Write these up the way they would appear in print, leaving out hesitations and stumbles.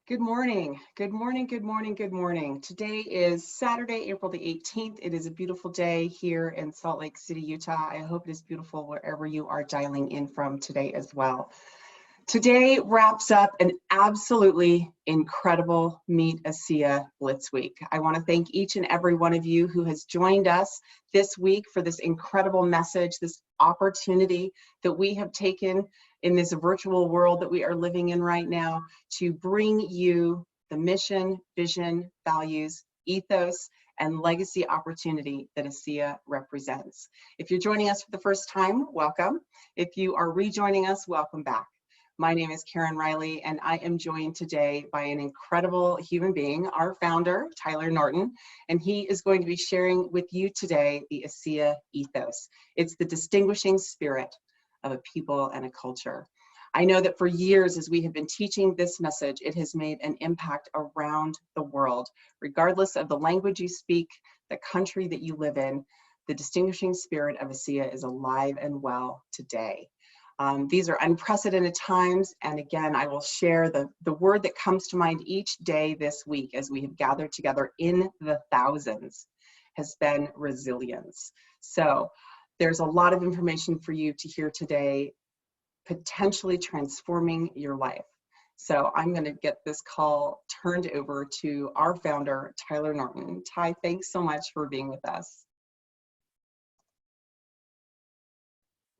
Good morning. Good morning. Good morning. Good morning. Today is Saturday, April the 18th. It is a beautiful day here in Salt Lake City, Utah. I hope it is beautiful wherever you are dialing in from today as well. Today wraps up an absolutely incredible Meet ASEA Blitz Week. I want to thank each and every one of you who has joined us this week for this incredible message, this opportunity that we have taken in this virtual world that we are living in right now to bring you the mission, vision, values, ethos, and legacy opportunity that ASEA represents. If you're joining us for the first time, welcome. If you are rejoining us, welcome back. My name is Karen Riley, and I am joined today by an incredible human being, our founder, Tyler Norton, and he is going to be sharing with you today the ASEA ethos. It's the distinguishing spirit of a people and a culture. I know that for years, as we have been teaching this message, it has made an impact around the world. Regardless of the language you speak, the country that you live in, the distinguishing spirit of ASEA is alive and well today. These are unprecedented times, and again, I will share the word that comes to mind each day this week as we have gathered together in the thousands has been resilience. So there's a lot of information for you to hear today, potentially transforming your life. So I'm going to get this call turned over to our founder, Tyler Norton. Ty, thanks so much for being with us.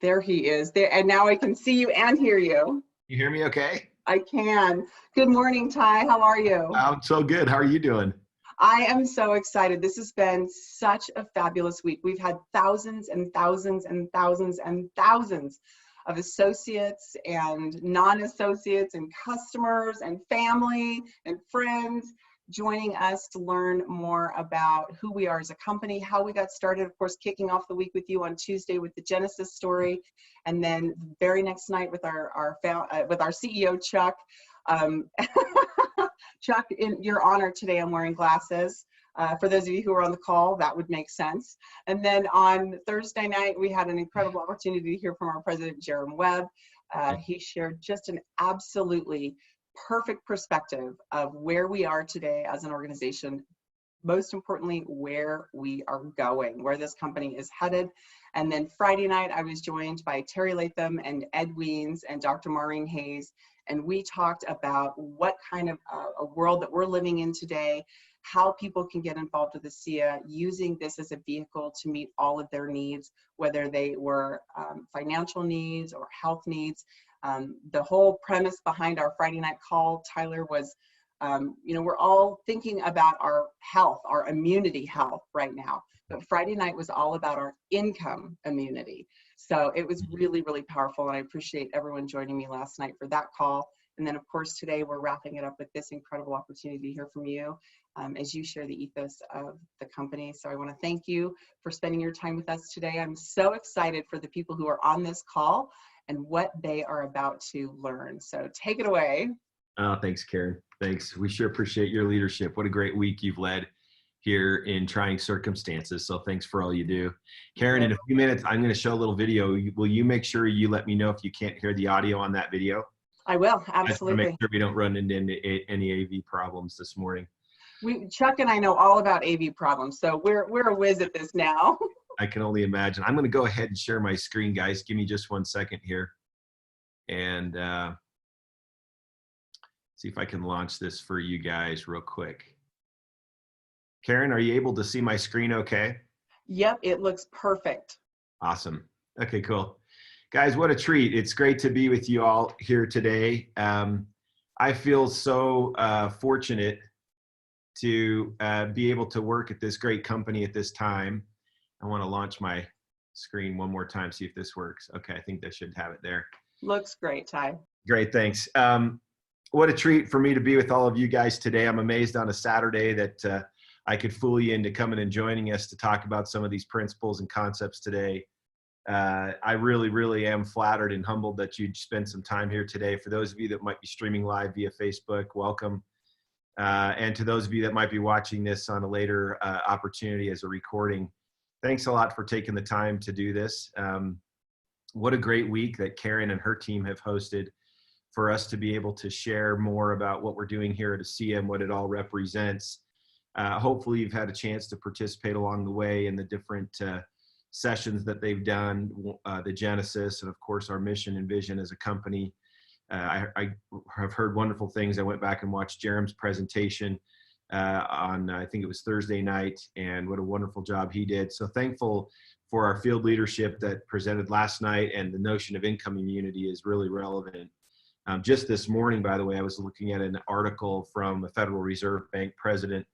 There he is, there, and now I can see you and hear you. You hear me okay? I can. Good morning, Ty. How are you? I'm so good. How are you doing? I am so excited. This has been such a fabulous week. We've had thousands and thousands and thousands and thousands of associates and non-associates and customers and family and friends joining us to learn more about who we are as a company, how we got started, of course, kicking off the week with you on Tuesday with the Genesis story, and then the very next night with our CEO, Chuck. Chuck, in your honor today, I'm wearing glasses. For those of you who are on the call, that would make sense. And then on Thursday night, we had an incredible opportunity to hear from our president, Jerome Webb. He shared just an absolutely perfect perspective of where we are today as an organization, most importantly, where we are going, where this company is headed. And then Friday night, I was joined by Terry Latham and Ed Weens and Dr. Maureen Hayes, and we talked about what kind of a world that we're living in today, how people can get involved with ASEA, using this as a vehicle to meet all of their needs, whether they were financial needs or health needs. The whole premise behind our Friday night call, Tyler, was, we're all thinking about our health, our immunity health right now. But Friday night was all about our income immunity. So it was really, really powerful. And I appreciate everyone joining me last night for that call. And then, of course, today we're wrapping it up with this incredible opportunity to hear from you as you share the ethos of the company. So I want to thank you for spending your time with us today. I'm so excited for the people who are on this call and what they are about to learn. So take it away. Oh, thanks, Karen. Thanks. We sure appreciate your leadership. What a great week you've led here in trying circumstances. So thanks for all you do. Karen, in a few minutes, I'm going to show a little video. Will you make sure you let me know if you can't hear the audio on that video? I will, absolutely. Make sure we don't run into any AV problems this morning. Chuck and I know all about AV problems, so we're a whiz at this now. I can only imagine. I'm going to go ahead and share my screen, guys. Give me just 1 second here. And see if I can launch this for you guys real quick. Karen, are you able to see my screen okay? Yep, it looks perfect. Awesome. Okay, cool. Guys, what a treat. It's great to be with you all here today. I feel so fortunate to be able to work at this great company at this time. I want to launch my screen one more time, see if this works. Okay, I think that should have it there. Looks great, Ty. Great, thanks. What a treat for me to be with all of you guys today. I'm amazed on a Saturday that I could fool you into coming and joining us to talk about some of these principles and concepts today. I really, really am flattered and humbled that you'd spend some time here today. For those of you that might be streaming live via Facebook, welcome. And to those of you that might be watching this on a later opportunity as a recording, thanks a lot for taking the time to do this. What a great week that Karen and her team have hosted. for us to be able to share more about what we're doing here at ASEA and what it all represents. Hopefully you've had a chance to participate along the way in the different sessions that they've done, the Genesis, and of course our mission and vision as a company. I have heard wonderful things. I went back and watched Jerem's presentation on, I think it was Thursday night, and what a wonderful job he did. So thankful for our field leadership that presented last night, and the notion of income immunity is really relevant. Just this morning, by the way, I was looking at an article from a Federal Reserve Bank president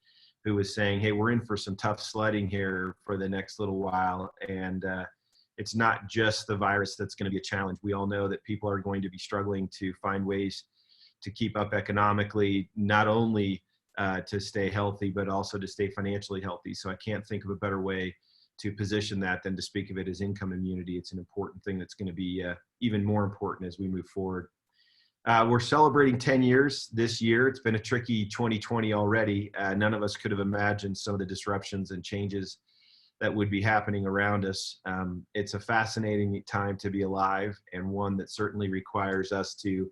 who was saying, hey, we're in for some tough sledding here for the next little while. And it's not just the virus that's going to be a challenge. We all know that people are going to be struggling to find ways to keep up economically, not only to stay healthy, but also to stay financially healthy. So I can't think of a better way to position that than to speak of it as income immunity. It's an important thing that's going to be even more important as we move forward. We're celebrating 10 years this year. It's been a tricky 2020 already. None of us could have imagined some of the disruptions and changes that would be happening around us. It's a fascinating time to be alive, and one that certainly requires us to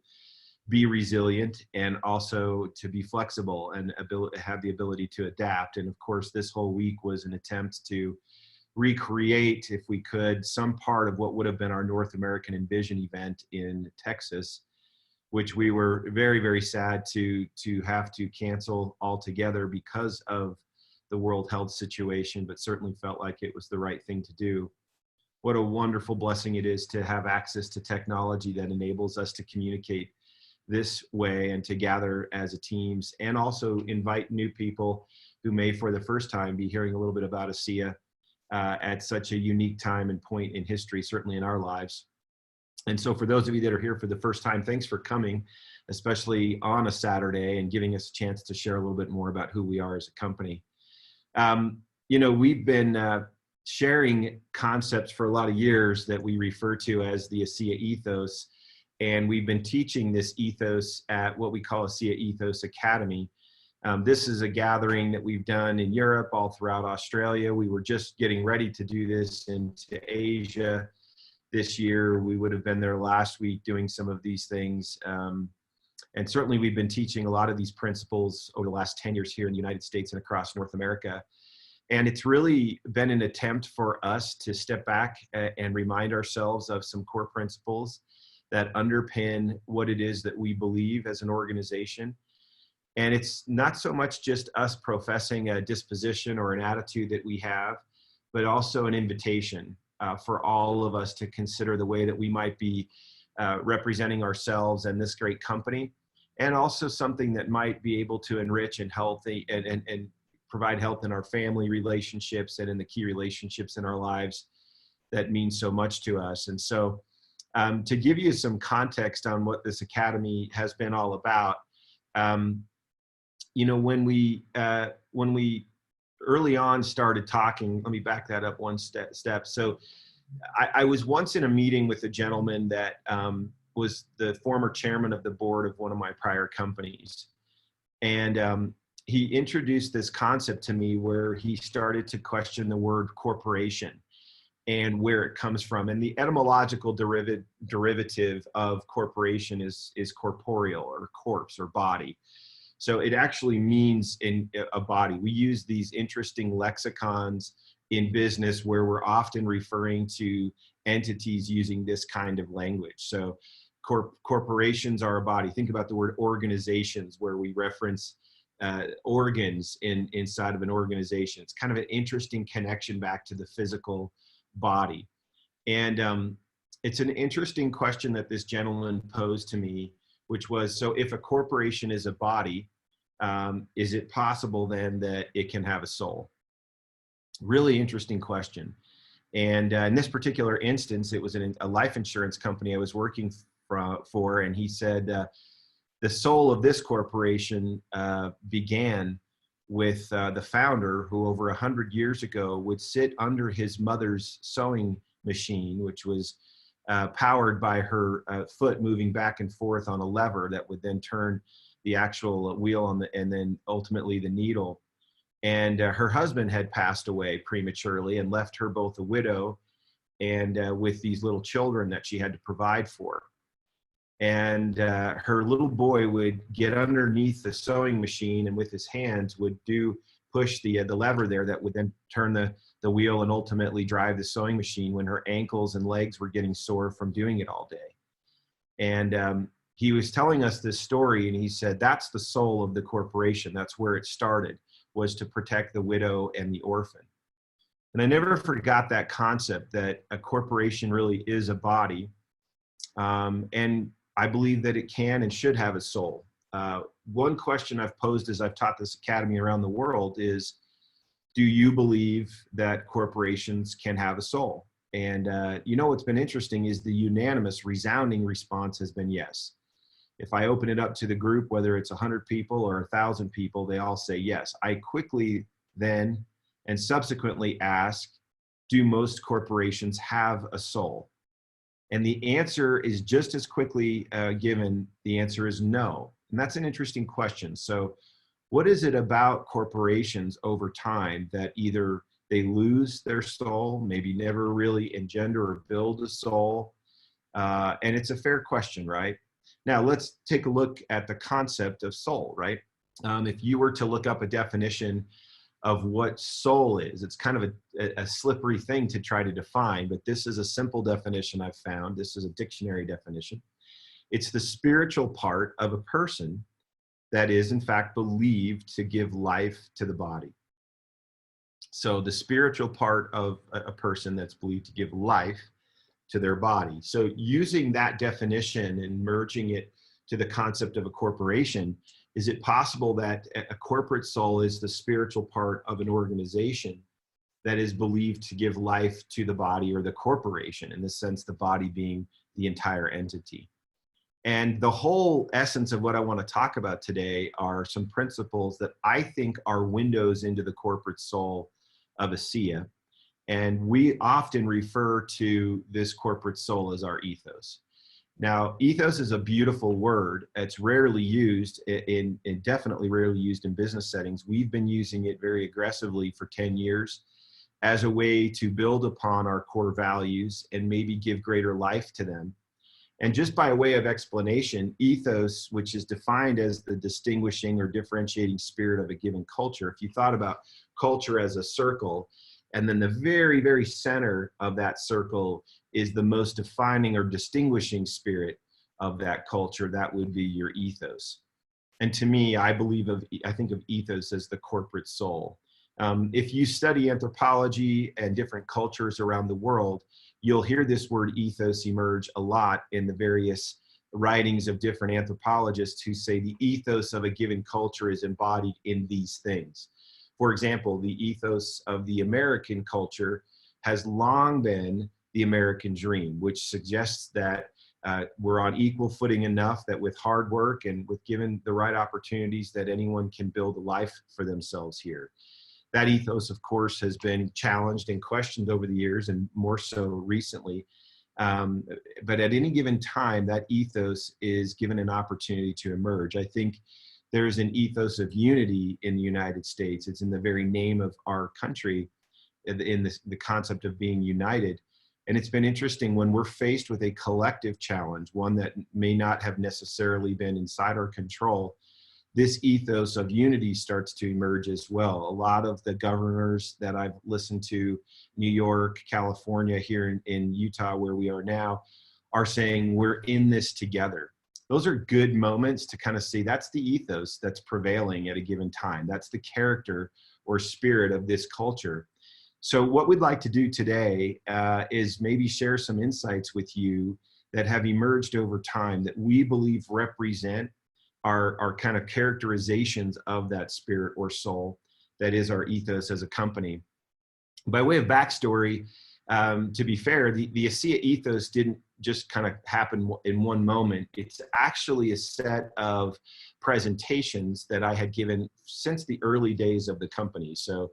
be resilient and also to be flexible and have the ability to adapt. And of course, this whole week was an attempt to recreate, if we could, some part of what would have been our North American Envision event in Texas, which we were very, very sad to have to cancel altogether because of the world health situation, but certainly felt like it was the right thing to do. What a wonderful blessing it is to have access to technology that enables us to communicate this way and to gather as a teams, and also invite new people who may for the first time be hearing a little bit about ASEA at such a unique time and point in history, certainly in our lives. And so for those of you that are here for the first time, thanks for coming, especially on a Saturday, and giving us a chance to share a little bit more about who we are as a company. You know, we've been sharing concepts for a lot of years that we refer to as the ASEA Ethos, and we've been teaching this ethos at what we call ASEA Ethos Academy. This is a gathering that we've done in Europe, all throughout Australia. We were just getting ready to do this into Asia this year. We would have been there last week doing some of these things. And certainly we've been teaching a lot of these principles over the last 10 years here in the United States and across North America. And it's really been an attempt for us to step back and remind ourselves of some core principles that underpin what it is that we believe as an organization. And it's not so much just us professing a disposition or an attitude that we have, but also an invitation for all of us to consider the way that we might be representing ourselves and this great company, and also something that might be able to enrich and healthy and provide health in our family relationships and in the key relationships in our lives that mean so much to us. And so to give you some context on what this academy has been all about, you know, when we early on started talking, let me back that up one step. So I was once in a meeting with a gentleman that was the former chairman of the board of one of my prior companies. And he introduced this concept to me where he started to question the word corporation and where it comes from. And the etymological derivative of corporation is corporeal, or corpse, or body. So it actually means in a body. We use these interesting lexicons in business where we're often referring to entities using this kind of language. So corporations are a body. Think about the word organizations, where we reference organs inside of an organization. It's kind of an interesting connection back to the physical body. And it's an interesting question that this gentleman posed to me, which was, so if a corporation is a body, is it possible then that it can have a soul? Really interesting question. And in this particular instance, it was a life insurance company I was working for, and he said the soul of this corporation began with the founder, who over 100 years ago would sit under his mother's sewing machine, which was powered by her foot moving back and forth on a lever that would then turn the actual wheel on and then ultimately the needle. And her husband had passed away prematurely and left her both a widow and with these little children that she had to provide for. And her little boy would get underneath the sewing machine and with his hands would push the lever there that would then turn the wheel and ultimately drive the sewing machine when her ankles and legs were getting sore from doing it all day. And he was telling us this story, and he said, that's the soul of the corporation. That's where it started, was to protect the widow and the orphan. And I never forgot that concept that a corporation really is a body. And I believe that it can and should have a soul. One question I've posed as I've taught this academy around the world is, do you believe that corporations can have a soul? And what's been interesting is the unanimous, resounding response has been yes. If I open it up to the group, whether it's 100 people or 1,000 people, they all say yes. I quickly then and subsequently ask, do most corporations have a soul? And the answer is just as quickly given. The answer is no. And that's an interesting question. So what is it about corporations over time that either they lose their soul, maybe never really engender or build a soul? And it's a fair question, right? Now, let's take a look at the concept of soul, right? If you were to look up a definition of what soul is, it's kind of a slippery thing to try to define, but this is a simple definition I've found. This is a dictionary definition. It's the spiritual part of a person that is, in fact, believed to give life to the body. So the spiritual part of a person that's believed to give life to their body. So using that definition and merging it to the concept of a corporation, is it possible that a corporate soul is the spiritual part of an organization that is believed to give life to the body or the corporation, in the sense the body being the entire entity? And the whole essence of what I want to talk about today are some principles that I think are windows into the corporate soul of ASEA. And we often refer to this corporate soul as our ethos. Now, ethos is a beautiful word. It's rarely used definitely rarely used in business settings. We've been using it very aggressively for 10 years as a way to build upon our core values and maybe give greater life to them. And just by way of explanation, ethos, which is defined as the distinguishing or differentiating spirit of a given culture. If you thought about culture as a circle, and then the very, very center of that circle is the most defining or distinguishing spirit of that culture, that would be your ethos. And to me, I think of ethos as the corporate soul. If you study anthropology and different cultures around the world, you'll hear this word ethos emerge a lot in the various writings of different anthropologists who say the ethos of a given culture is embodied in these things. For example, the ethos of the American culture has long been the American dream, which suggests that we're on equal footing enough that with hard work and with given the right opportunities that anyone can build a life for themselves here. That ethos, of course, has been challenged and questioned over the years, and more so recently. But at any given time, that ethos is given an opportunity to emerge. I think there's an ethos of unity in the United States. It's in the very name of our country, in the concept of being united. And it's been interesting when we're faced with a collective challenge, one that may not have necessarily been inside our control, this ethos of unity starts to emerge as well. A lot of the governors that I've listened to, New York, California, here in Utah, where we are now, are saying we're in this together. Those are good moments to kind of see that's the ethos that's prevailing at a given time. That's the character or spirit of this culture. So what we'd like to do today is maybe share some insights with you that have emerged over time that we believe represent our kind of characterizations of that spirit or soul that is our ethos as a company. By way of backstory, to be fair, the ASEA ethos didn't just kind of happen in one moment. It's actually a set of presentations that I had given since the early days of the company. So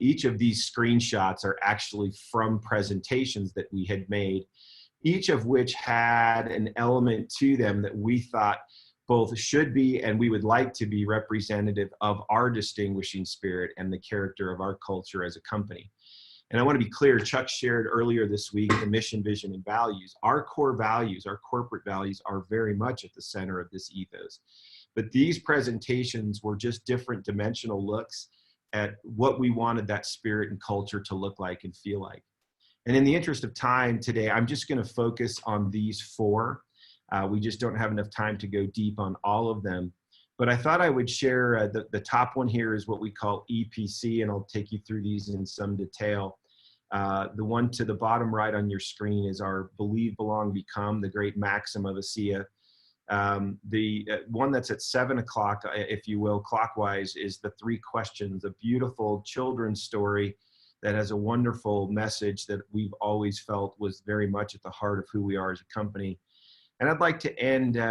each of these screenshots are actually from presentations that we had made, each of which had an element to them that we thought both should be and we would like to be representative of our distinguishing spirit and the character of our culture as a company. And I want to be clear, Chuck shared earlier this week the mission, vision, and values. Our core values, our corporate values, are very much at the center of this ethos. But these presentations were just different dimensional looks at what we wanted that spirit and culture to look like and feel like. And in the interest of time today, I'm just going to focus on these four. We just don't have enough time to go deep on all of them. But I thought I would share the top one here is what we call EPC, and I'll take you through these in some detail. The one to the bottom right on your screen is our believe, belong, become, the great maxim of ASEA. The one that's at 7 o'clock, if you will, clockwise, is the three questions, a beautiful children's story that has a wonderful message that we've always felt was very much at the heart of who we are as a company. And I'd like to end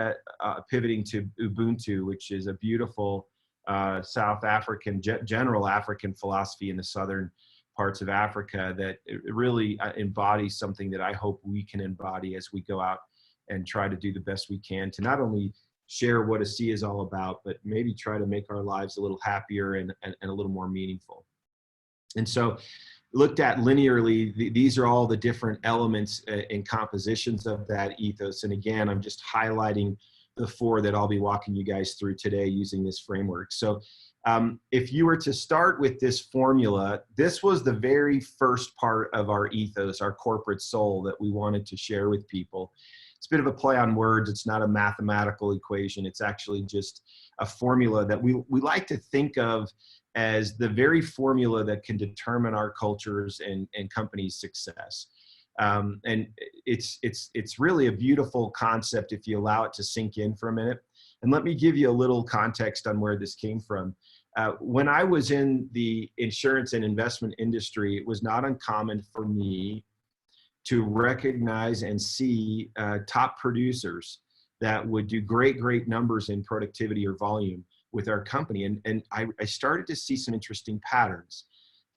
pivoting to Ubuntu, which is a beautiful South African, general African philosophy in the southern parts of Africa that it really embodies something that I hope we can embody as we go out and try to do the best we can to not only share what ASEA is all about, but maybe try to make our lives a little happier and a little more meaningful. And so, looked at linearly, these are all the different elements and compositions of that ethos. And again, I'm just highlighting the four that I'll be walking you guys through today using this framework. So if you were to start with this formula, this was the very first part of our ethos, our corporate soul that we wanted to share with people. It's a bit of a play on words. It's not a mathematical equation. It's actually just a formula that we like to think of as the very formula that can determine our cultures and companies' success. And it's really a beautiful concept if you allow it to sink in for a minute. And let me give you a little context on where this came from. When I was in the insurance and investment industry, it was not uncommon for me to recognize and see top producers that would do great numbers in productivity or volume with our company. And I started to see some interesting patterns.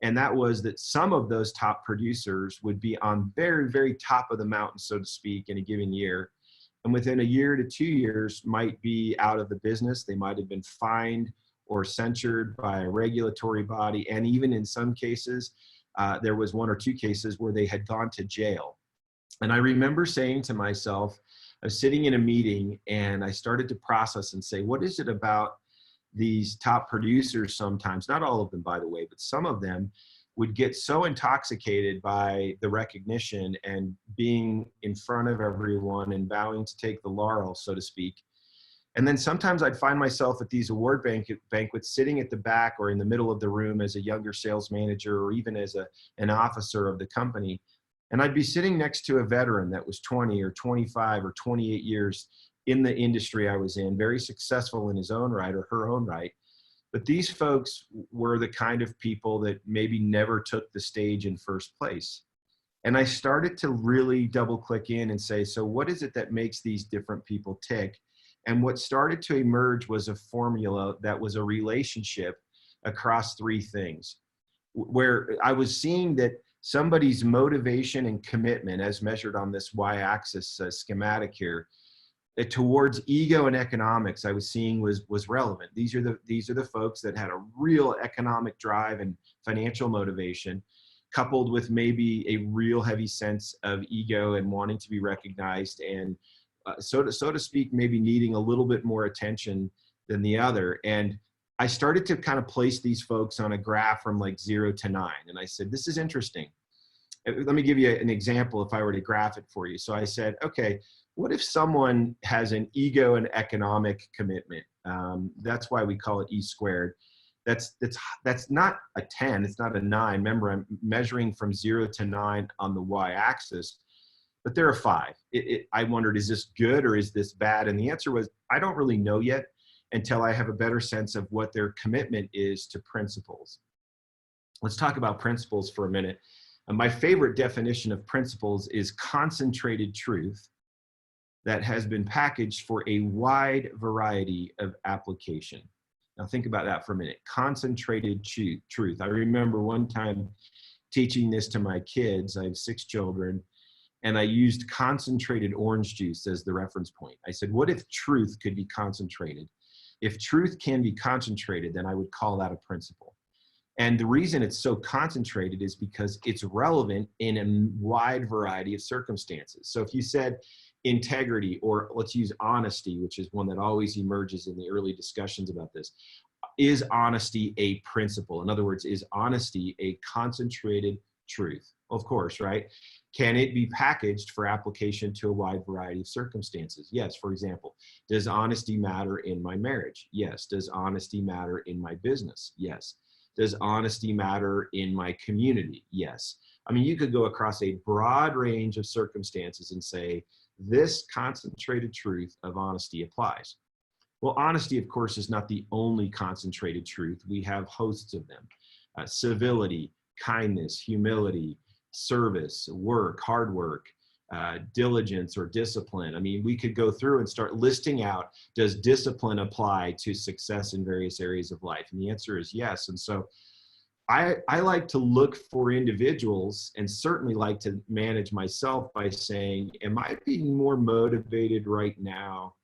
And that was that some of those top producers would be on very top of the mountain, so to speak, in a given year. And within a year to 2 years might be out of the business. They might have been fined or censured by a regulatory body. And even in some cases, there was 1 or 2 cases where they had gone to jail. And I remember saying to myself, I was sitting in a meeting and I started to process and say, what is it about these top producers sometimes, not all of them, by the way, but some of them would get so intoxicated by the recognition and being in front of everyone and vowing to take the laurel, so to speak. And then sometimes I'd find myself at these award banquets sitting at the back or in the middle of the room as a younger sales manager or even as an officer of the company. And I'd be sitting next to a veteran that was 20 or 25 or 28 years in the industry I was in, very successful in his own right or her own right. But these folks were the kind of people that maybe never took the stage in first place. And I started to really double click in and say, so what is it that makes these different people tick? And what started to emerge was a formula that was a relationship across 3 things, where I was seeing that somebody's motivation and commitment, as measured on this y-axis schematic here, towards ego and economics, I was seeing was relevant. These are the folks that had a real economic drive and financial motivation, coupled with maybe a real heavy sense of ego and wanting to be recognized, and so to speak, maybe needing a little bit more attention than the other. And I started to kind of place these folks on a graph from like 0 to 9, and I said, this is interesting. Let me give you an example if I were to graph it for you. So I said, okay, what if someone has an ego and economic commitment? That's why we call it E squared. That's not a 10, it's not a 9. Remember, I'm measuring from 0 to 9 on the y-axis, but they're a 5. I wondered, is this good or is this bad? And the answer was, I don't really know yet until I have a better sense of what their commitment is to principles. Let's talk about principles for a minute. My favorite definition of principles is concentrated truth that has been packaged for a wide variety of application. Now think about that for a minute. Concentrated truth. I remember one time teaching this to my kids. I have 6 children, and I used concentrated orange juice as the reference point. I said, what if truth could be concentrated? If truth can be concentrated, then I would call that a principle. And the reason it's so concentrated is because it's relevant in a wide variety of circumstances. So if you said integrity, or let's use honesty, which is one that always emerges in the early discussions about this, is honesty a principle? In other words, is honesty a concentrated truth? Of course, right? Can it be packaged for application to a wide variety of circumstances? Yes. For example, does honesty matter in my marriage? Yes. Does honesty matter in my business? Yes. Does honesty matter in my community? Yes. I mean, you could go across a broad range of circumstances and say, this concentrated truth of honesty applies. Well, honesty, of course, is not the only concentrated truth. We have hosts of them. Civility, kindness, humility, service, work, hard work, diligence or discipline. I mean, we could go through and start listing out, does discipline apply to success in various areas of life? And the answer is yes. And so I like to look for individuals, and certainly like to manage myself by saying, am I being more motivated right now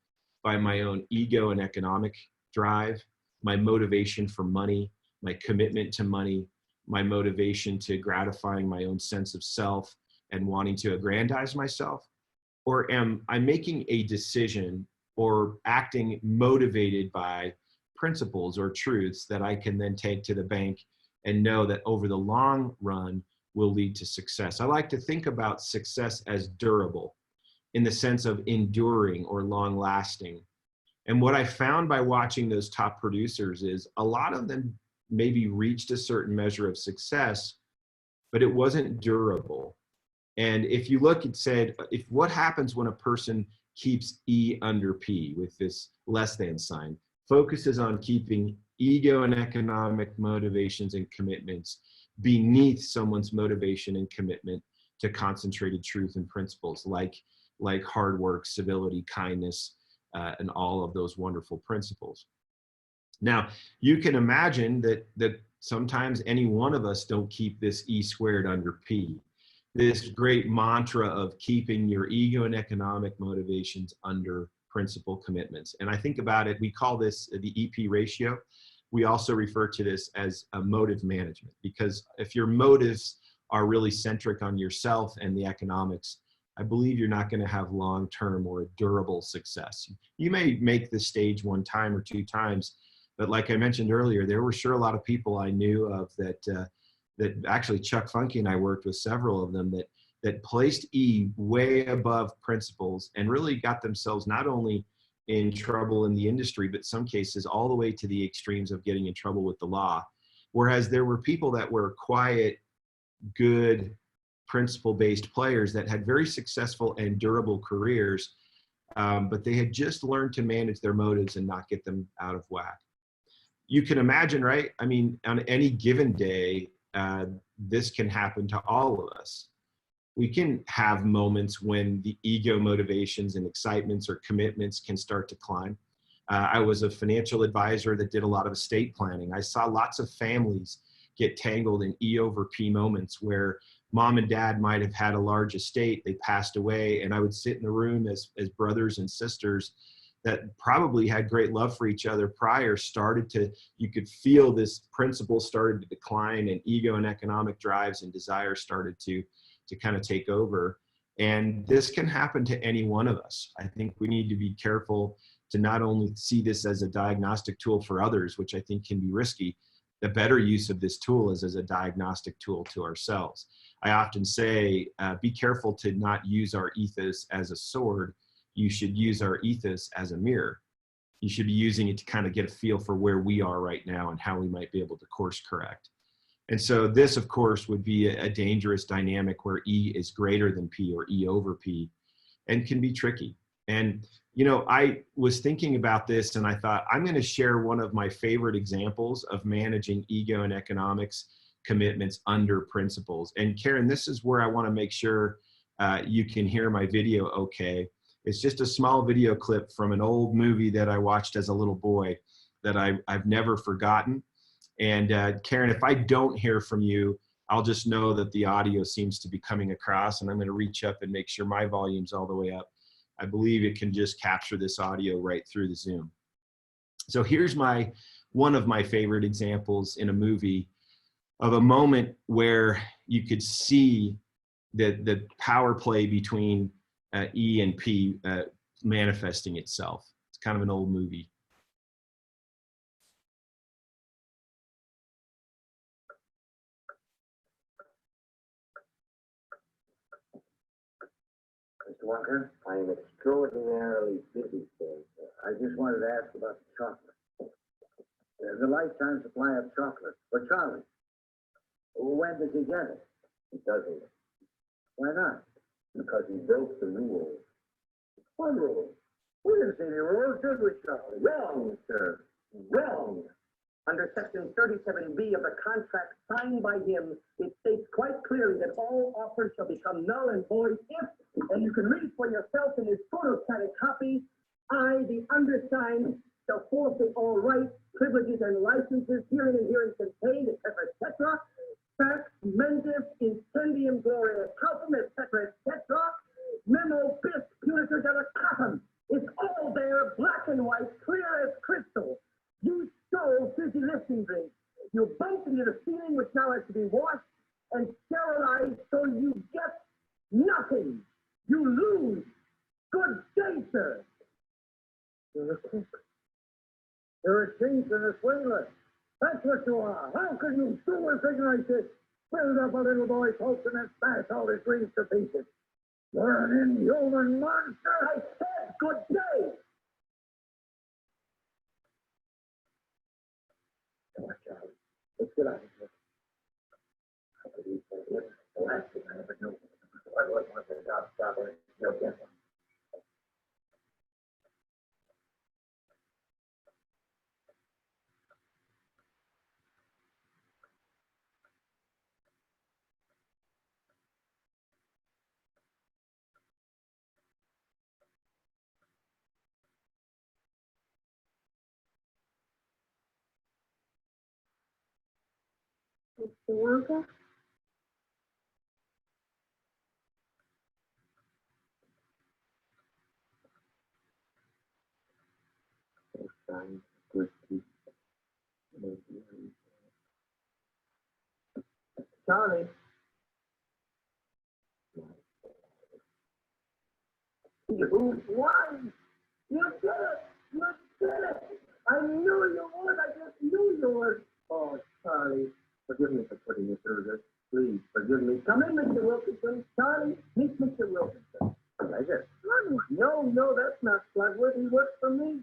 by my own ego and economic drive, my motivation for money, my commitment to money, my motivation to gratifying my own sense of self and wanting to aggrandize myself? Or am I making a decision or acting motivated by principles or truths that I can then take to the bank and know that over the long run will lead to success? I like to think about success as durable, in the sense of enduring or long lasting. And what I found by watching those top producers is a lot of them maybe reached a certain measure of success, but it wasn't durable. And if you look, it said, if what happens when a person keeps E under P with this less than sign, focuses on keeping ego and economic motivations and commitments beneath someone's motivation and commitment to concentrated truth and principles like hard work, civility, kindness, and all of those wonderful principles. Now, you can imagine that sometimes any one of us don't keep this E squared under P, this great mantra of keeping your ego and economic motivations under principal commitments. And I think about it, we call this the EP ratio. We also refer to this as a motive management, because if your motives are really centric on yourself and the economics, I believe you're not going to have long-term or durable success. You may make the stage one time or two times, but like I mentioned earlier, there were sure a lot of people I knew of that actually Chuck Funky and I worked with several of them that placed E way above principles and really got themselves not only in trouble in the industry, but some cases all the way to the extremes of getting in trouble with the law. Whereas there were people that were quiet, good, principle-based players that had very successful and durable careers, but they had just learned to manage their motives and not get them out of whack. You can imagine, right? I mean, on any given day, this can happen to all of us. We can have moments when the ego motivations and excitements or commitments can start to climb. I was a financial advisor that did a lot of estate planning. I saw lots of families get tangled in E over P moments where mom and dad might have had a large estate, they passed away, and I would sit in the room as brothers and sisters that probably had great love for each other prior you could feel this principle started to decline, and ego and economic drives and desires started to kind of take over. And this can happen to any one of us. I think we need to be careful to not only see this as a diagnostic tool for others, which I think can be risky. The better use of this tool is as a diagnostic tool to ourselves. I often say, be careful to not use our ethos as a sword. You should use our ethos as a mirror. You should be using it to kind of get a feel for where we are right now and how we might be able to course correct. And so this, of course, would be a dangerous dynamic where E is greater than P or E over P, and can be tricky. And, you know, I was thinking about this and I thought, I'm going to share one of my favorite examples of managing ego and economics commitments under principles. And Karen, this is where I want to make sure you can hear my video okay. It's just a small video clip from an old movie that I watched as a little boy that I've never forgotten. And Karen, if I don't hear from you, I'll just know that the audio seems to be coming across, and I'm going to reach up and make sure my volume's all the way up. I believe it can just capture this audio right through the Zoom. So here's one of my favorite examples in a movie. of a moment where you could see the power play between E and P manifesting itself. It's kind of an old movie. Mr. Walker, I am extraordinarily busy today, sir. I just wanted to ask about the chocolate. There's a lifetime supply of chocolate for Charlie. When does he get it? He doesn't. Why not? Because he broke the rules. What rules? We didn't see any rules, did we, Charlie? Wrong, sir. Wrong. Under Section 37B of the contract signed by him, it states quite clearly that all offers shall become null and void if, and you can read for yourself in this photostatic copy, I, the undersigned, shall forfeit all rights, privileges, and licenses herein and herein contained, etc., etc., fax, mentis, incendium gloria calpum, etc., etc., memo bis punitor delicatum. It's all there, black and white, clear as crystal. You stole fizzy lifting drinks. You bumped into the ceiling, which now has to be washed and sterilized, so you get nothing. You lose. Good day, sir. You're a cook. You're a chief and a swindler. That's what you are. How can you do a thing like this? Build up a little boy's hopes and then smash all his dreams to pieces. You're an inhuman monster. I said good day. Come on, Charlie. Let's get out of here. I believe that the last thing I ever knew. I was one of the job stoppers. You'll get one. Mr. Walker? Charlie. You won! You did it! You did it! I knew you would! I just knew you would! Oh, Charlie, forgive me for putting you through this. Please, forgive me. Come in, Mr. Wilkinson. Charlie, meet Mr. Wilkinson. Pleasure. No, that's not Slugwood. He works for me.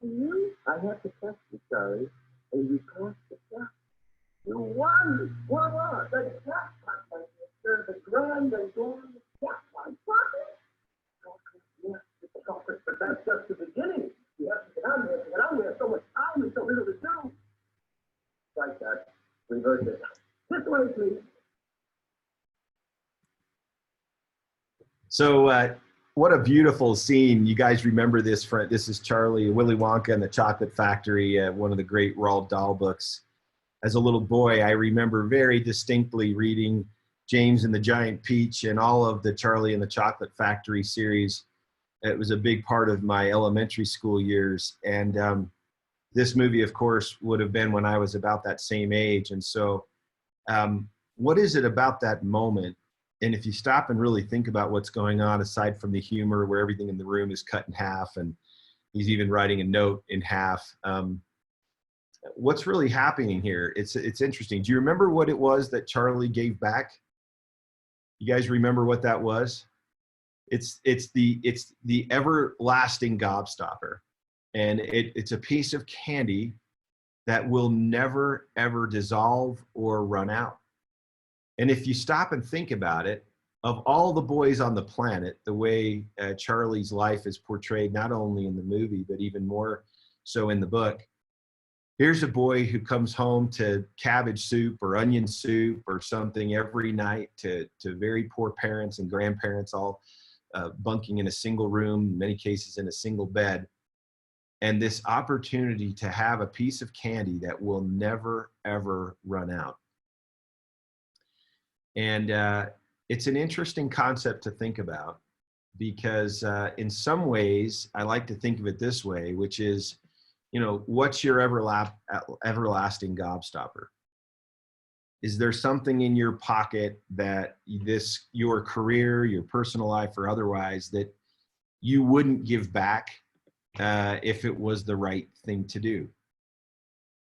You? I have to test you, Charlie. And you passed the test. You won! Voila! The jackpot, my sister. The grand and glorious jackpot. Yes, it's chocolate, but that's just the beginning. You have to get on there. To get on there, so much time and so little to do. Like that. Reverse it. This way, please. So what a beautiful scene. You guys remember this? This is Charlie, Willy Wonka and the Chocolate Factory, one of the great Roald Dahl books. As a little boy, I remember very distinctly reading James and the Giant Peach and all of the Charlie and the Chocolate Factory series. It was a big part of my elementary school years. And this movie, of course, would have been when I was about that same age. And so what is it about that moment? And if you stop and really think about what's going on, aside from the humor where everything in the room is cut in half and he's even writing a note in half, what's really happening here? It's interesting. Do you remember what it was that Charlie gave back? You guys remember what that was? It's the everlasting gobstopper. And it's a piece of candy that will never, ever dissolve or run out. And if you stop and think about it, of all the boys on the planet, the way Charlie's life is portrayed, not only in the movie, but even more so in the book, here's a boy who comes home to cabbage soup or onion soup or something every night to very poor parents and grandparents, all bunking in a single room, in many cases in a single bed. And this opportunity to have a piece of candy that will never, ever run out. And it's an interesting concept to think about because in some ways, I like to think of it this way, which is, you know, what's your everlasting gobstopper? Is there something in your pocket that your career, your personal life or otherwise, that you wouldn't give back if it was the right thing to do?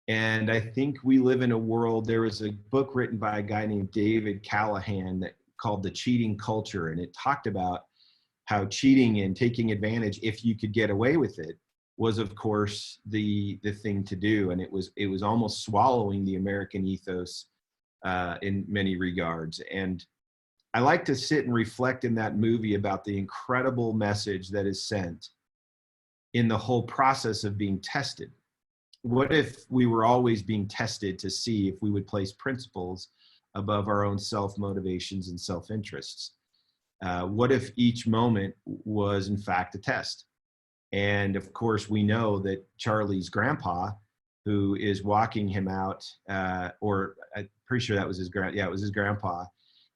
And I think we live in a world, there was a book written by a guy named David Callahan that called The Cheating Culture. And it talked about how cheating and taking advantage, if you could get away with it, was of course the thing to do. And it was almost swallowing the American ethos in many regards. And I like to sit and reflect in that movie about the incredible message that is sent in the whole process of being tested. What if we were always being tested to see if we would place principles above our own self-motivations and self-interests? What if each moment was in fact a test? And of course, we know that Charlie's grandpa, who is walking him out, or I'm pretty sure that was it was his grandpa.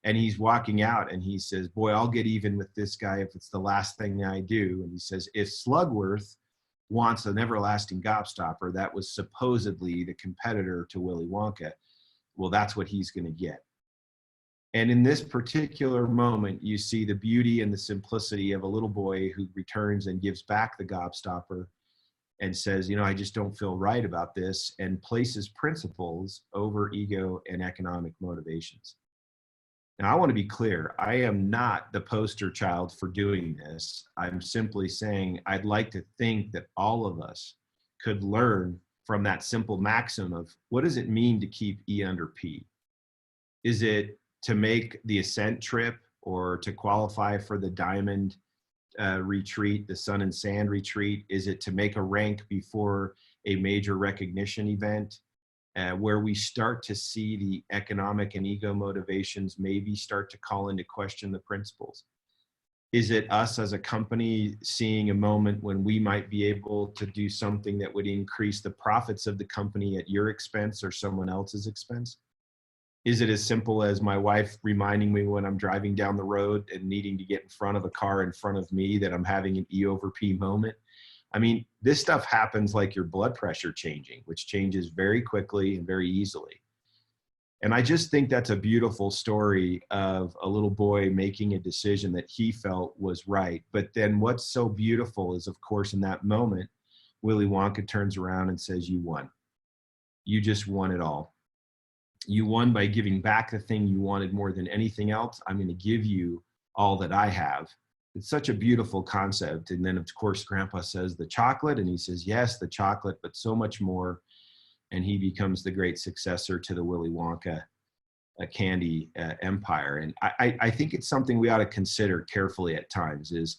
And he's walking out and he says, boy, I'll get even with this guy if it's the last thing I do. And he says, if Slugworth wants an everlasting gobstopper, that was supposedly the competitor to Willy Wonka, well, that's what he's going to get. And in this particular moment, you see the beauty and the simplicity of a little boy who returns and gives back the gobstopper and says, I just don't feel right about this, and places principles over ego and economic motivations. Now, I want to be clear. I am not the poster child for doing this. I'm simply saying I'd like to think that all of us could learn from that simple maxim of what does it mean to keep E under P? Is it to make the ascent trip or to qualify for the diamond retreat, the sun and sand retreat? Is it to make a rank before a major recognition event? Where we start to see the economic and ego motivations maybe start to call into question the principles? Is it us as a company seeing a moment when we might be able to do something that would increase the profits of the company at your expense or someone else's expense? Is it as simple as my wife reminding me when I'm driving down the road and needing to get in front of a car in front of me that I'm having an E over P moment? I mean, this stuff happens like your blood pressure changing, which changes very quickly and very easily. And I just think that's a beautiful story of a little boy making a decision that he felt was right. But then what's so beautiful is, of course, in that moment, Willy Wonka turns around and says, you won. You just won it all. You won by giving back the thing you wanted more than anything else. I'm going to give you all that I have. It's such a beautiful concept. And then, of course, Grandpa says the chocolate, and he says, yes, the chocolate, but so much more. And he becomes the great successor to the Willy Wonka candy empire. And I think it's something we ought to consider carefully at times. Is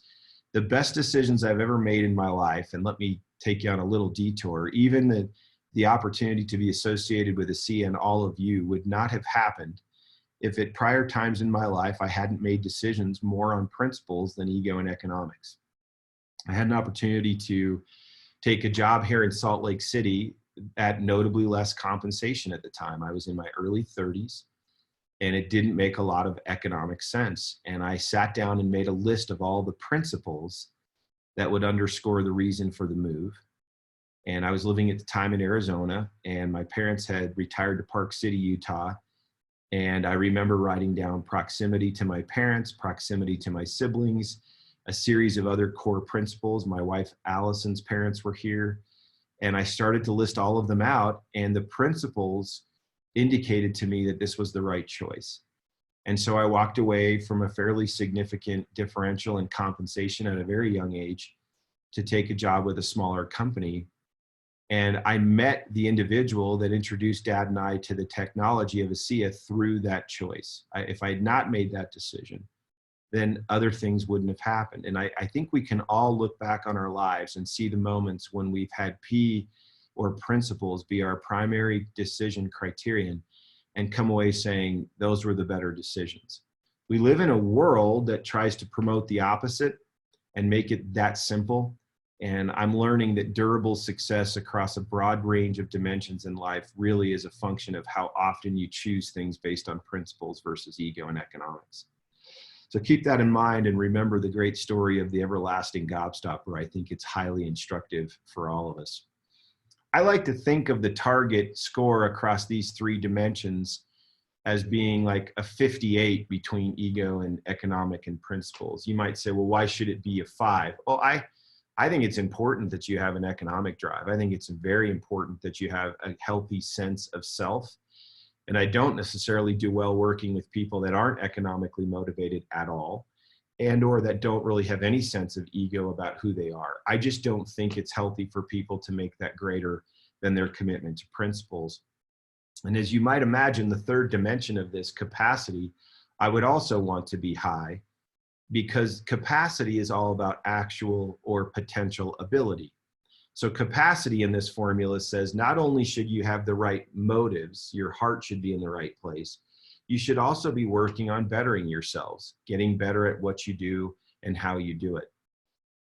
the best decisions I've ever made in my life, and let me take you on a little detour, even the opportunity to be associated with ASEA and all of you would not have happened if at prior times in my life I hadn't made decisions more on principles than ego and economics. I had an opportunity to take a job here in Salt Lake City at notably less compensation at the time. I was in my early 30s and it didn't make a lot of economic sense. And I sat down and made a list of all the principles that would underscore the reason for the move. And I was living at the time in Arizona, and my parents had retired to Park City, Utah. And I remember writing down proximity to my parents, proximity to my siblings, a series of other core principles. My wife Allison's parents were here. And I started to list all of them out, and the principles indicated to me that this was the right choice. And so I walked away from a fairly significant differential in compensation at a very young age to take a job with a smaller company. And I met the individual that introduced Dad and I to the technology of ASEA through that choice. If I had not made that decision, then other things wouldn't have happened. And I think we can all look back on our lives and see the moments when we've had P or principles be our primary decision criterion and come away saying those were the better decisions. We live in a world that tries to promote the opposite and make it that simple. And I'm learning that durable success across a broad range of dimensions in life really is a function of how often you choose things based on principles versus ego and economics. So keep that in mind and remember the great story of the everlasting gobstopper. I think it's highly instructive for all of us. I like to think of the target score across these three dimensions as being like a 58 between ego and economic and principles. You might say, well, why should it be a 5? Well, I think it's important that you have an economic drive. I think it's very important that you have a healthy sense of self. And I don't necessarily do well working with people that aren't economically motivated at all, and or that don't really have any sense of ego about who they are. I just don't think it's healthy for people to make that greater than their commitment to principles. And as you might imagine, the third dimension of this, capacity, I would also want to be high, because capacity is all about actual or potential ability. So capacity in this formula says not only should you have the right motives, your heart should be in the right place, you should also be working on bettering yourselves, getting better at what you do and how you do it.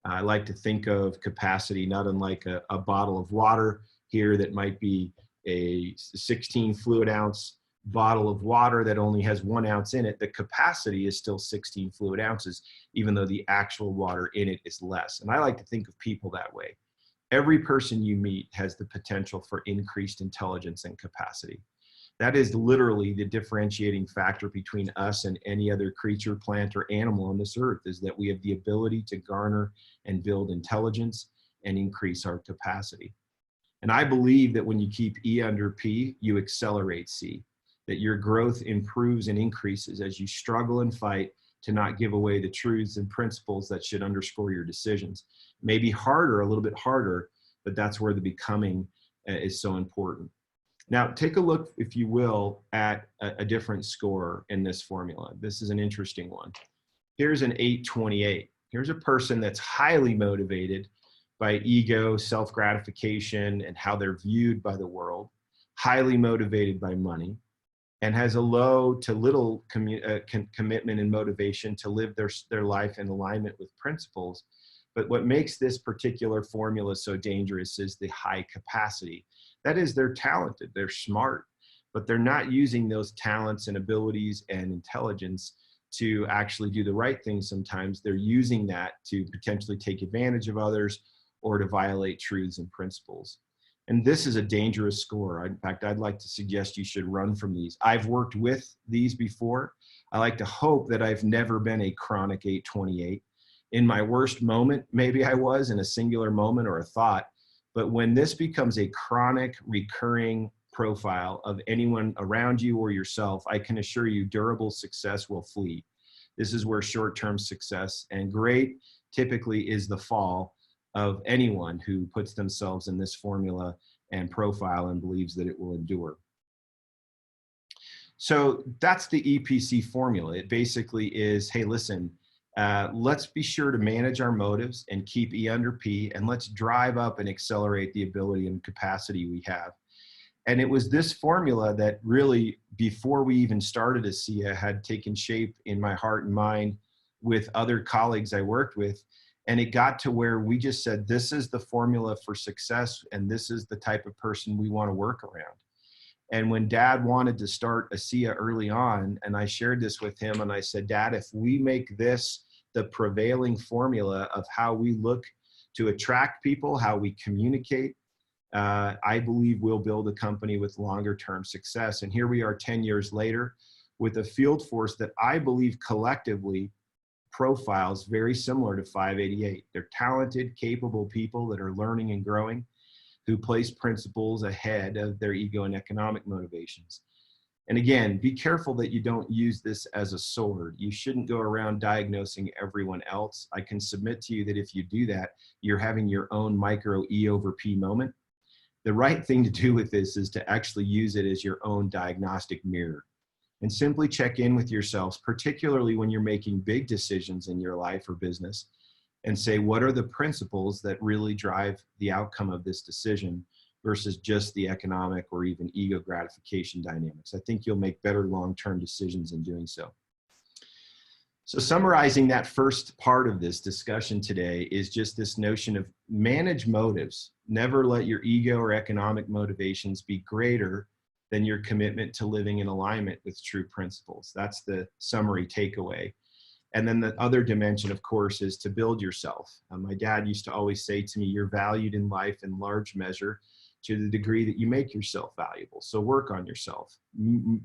I like to think of capacity not unlike a bottle of water here that might be a 16 fluid ounce bottle of water that only has 1 ounce in it. The capacity is still 16 fluid ounces, even though the actual water in it is less. And I like to think of people that way. Every person you meet has the potential for increased intelligence and capacity. That is literally the differentiating factor between us and any other creature, plant, or animal on this earth, is that we have the ability to garner and build intelligence and increase our capacity. And I believe that when you keep E under P, you accelerate C, that your growth improves and increases as you struggle and fight to not give away the truths and principles that should underscore your decisions. Maybe harder, a little bit harder, but that's where the becoming is so important. Now, take a look, if you will, at a different score in this formula. This is an interesting one. Here's an 828. Here's a person that's highly motivated by ego, self-gratification, and how they're viewed by the world, highly motivated by money, and has a low to little commitment and motivation to live their life in alignment with principles. But what makes this particular formula so dangerous is the high capacity. That is, they're talented, they're smart, but they're not using those talents and abilities and intelligence to actually do the right thing sometimes. They're using that to potentially take advantage of others or to violate truths and principles. And this is a dangerous score. In fact, I'd like to suggest you should run from these. I've worked with these before. I like to hope that I've never been a chronic 828. In my worst moment, maybe I was in a singular moment or a thought. But when this becomes a chronic, recurring profile of anyone around you or yourself, I can assure you durable success will flee. This is where short-term success and great typically is the fall of anyone who puts themselves in this formula and profile and believes that it will endure. So that's the EPC formula. It basically is, hey, listen, let's be sure to manage our motives and keep E under P, and let's drive up and accelerate the ability and capacity we have. And it was this formula that really, before we even started ASEA, had taken shape in my heart and mind with other colleagues I worked with. And it got to where we just said, this is the formula for success, and this is the type of person we want to work around. And when Dad wanted to start ASEA early on, and I shared this with him, and I said, Dad, if we make this the prevailing formula of how we look to attract people, how we communicate, I believe we'll build a company with longer term success. And here we are 10 years later with a field force that I believe collectively profiles very similar to 588. They're talented, capable people that are learning and growing, who place principles ahead of their ego and economic motivations. And again, be careful that you don't use this as a sword. You shouldn't go around diagnosing everyone else. I can submit to you that if you do that, you're having your own micro E over P moment. The right thing to do with this is to actually use it as your own diagnostic mirror and simply check in with yourselves, particularly when you're making big decisions in your life or business, and say, what are the principles that really drive the outcome of this decision versus just the economic or even ego gratification dynamics. I think you'll make better long-term decisions in doing so. So summarizing that first part of this discussion today is just this notion of manage motives. Never let your ego or economic motivations be greater than your commitment to living in alignment with true principles. That's the summary takeaway. And then the other dimension, of course, is to build yourself. My dad used to always say to me, you're valued in life in large measure to the degree that you make yourself valuable. So work on yourself.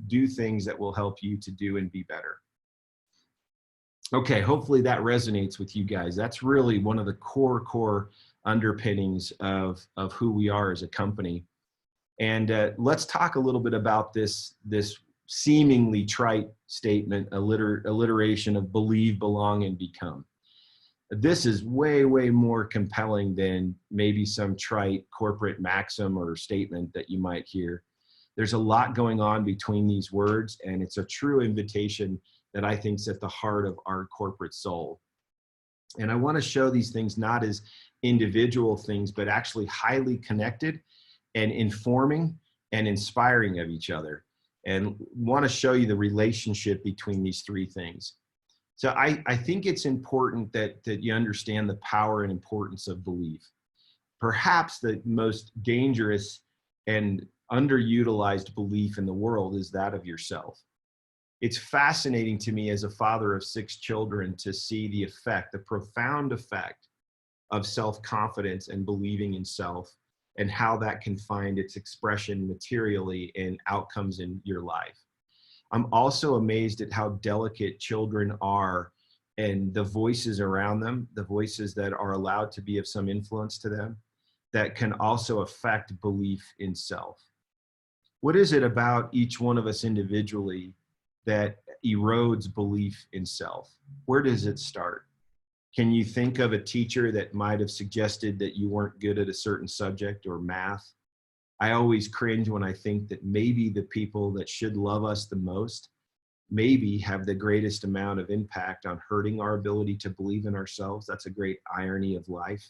Do things that will help you to do and be better. Okay, hopefully that resonates with you guys. That's really one of the core underpinnings of who we are as a company. And let's talk a little bit about this seemingly trite statement, alliteration of believe, belong, and become. This is way more compelling than maybe some trite corporate maxim or statement that you might hear. There's a lot going on between these words, and it's a true invitation that I think is at the heart of our corporate soul. And I want to show these things not as individual things, but actually highly connected and informing and inspiring of each other, and want to show you the relationship between these three things. So I think it's important that you understand the power and importance of belief. Perhaps the most dangerous and underutilized belief in the world is that of yourself. It's fascinating to me as a father of 6 children to see the effect, the profound effect of self-confidence and believing in self, and how that can find its expression materially in outcomes in your life. I'm also amazed at how delicate children are and the voices around them, the voices that are allowed to be of some influence to them, that can also affect belief in self. What is it about each one of us individually that erodes belief in self? Where does it start? Can you think of a teacher that might have suggested that you weren't good at a certain subject or math? I always cringe when I think that maybe the people that should love us the most maybe have the greatest amount of impact on hurting our ability to believe in ourselves. That's a great irony of life,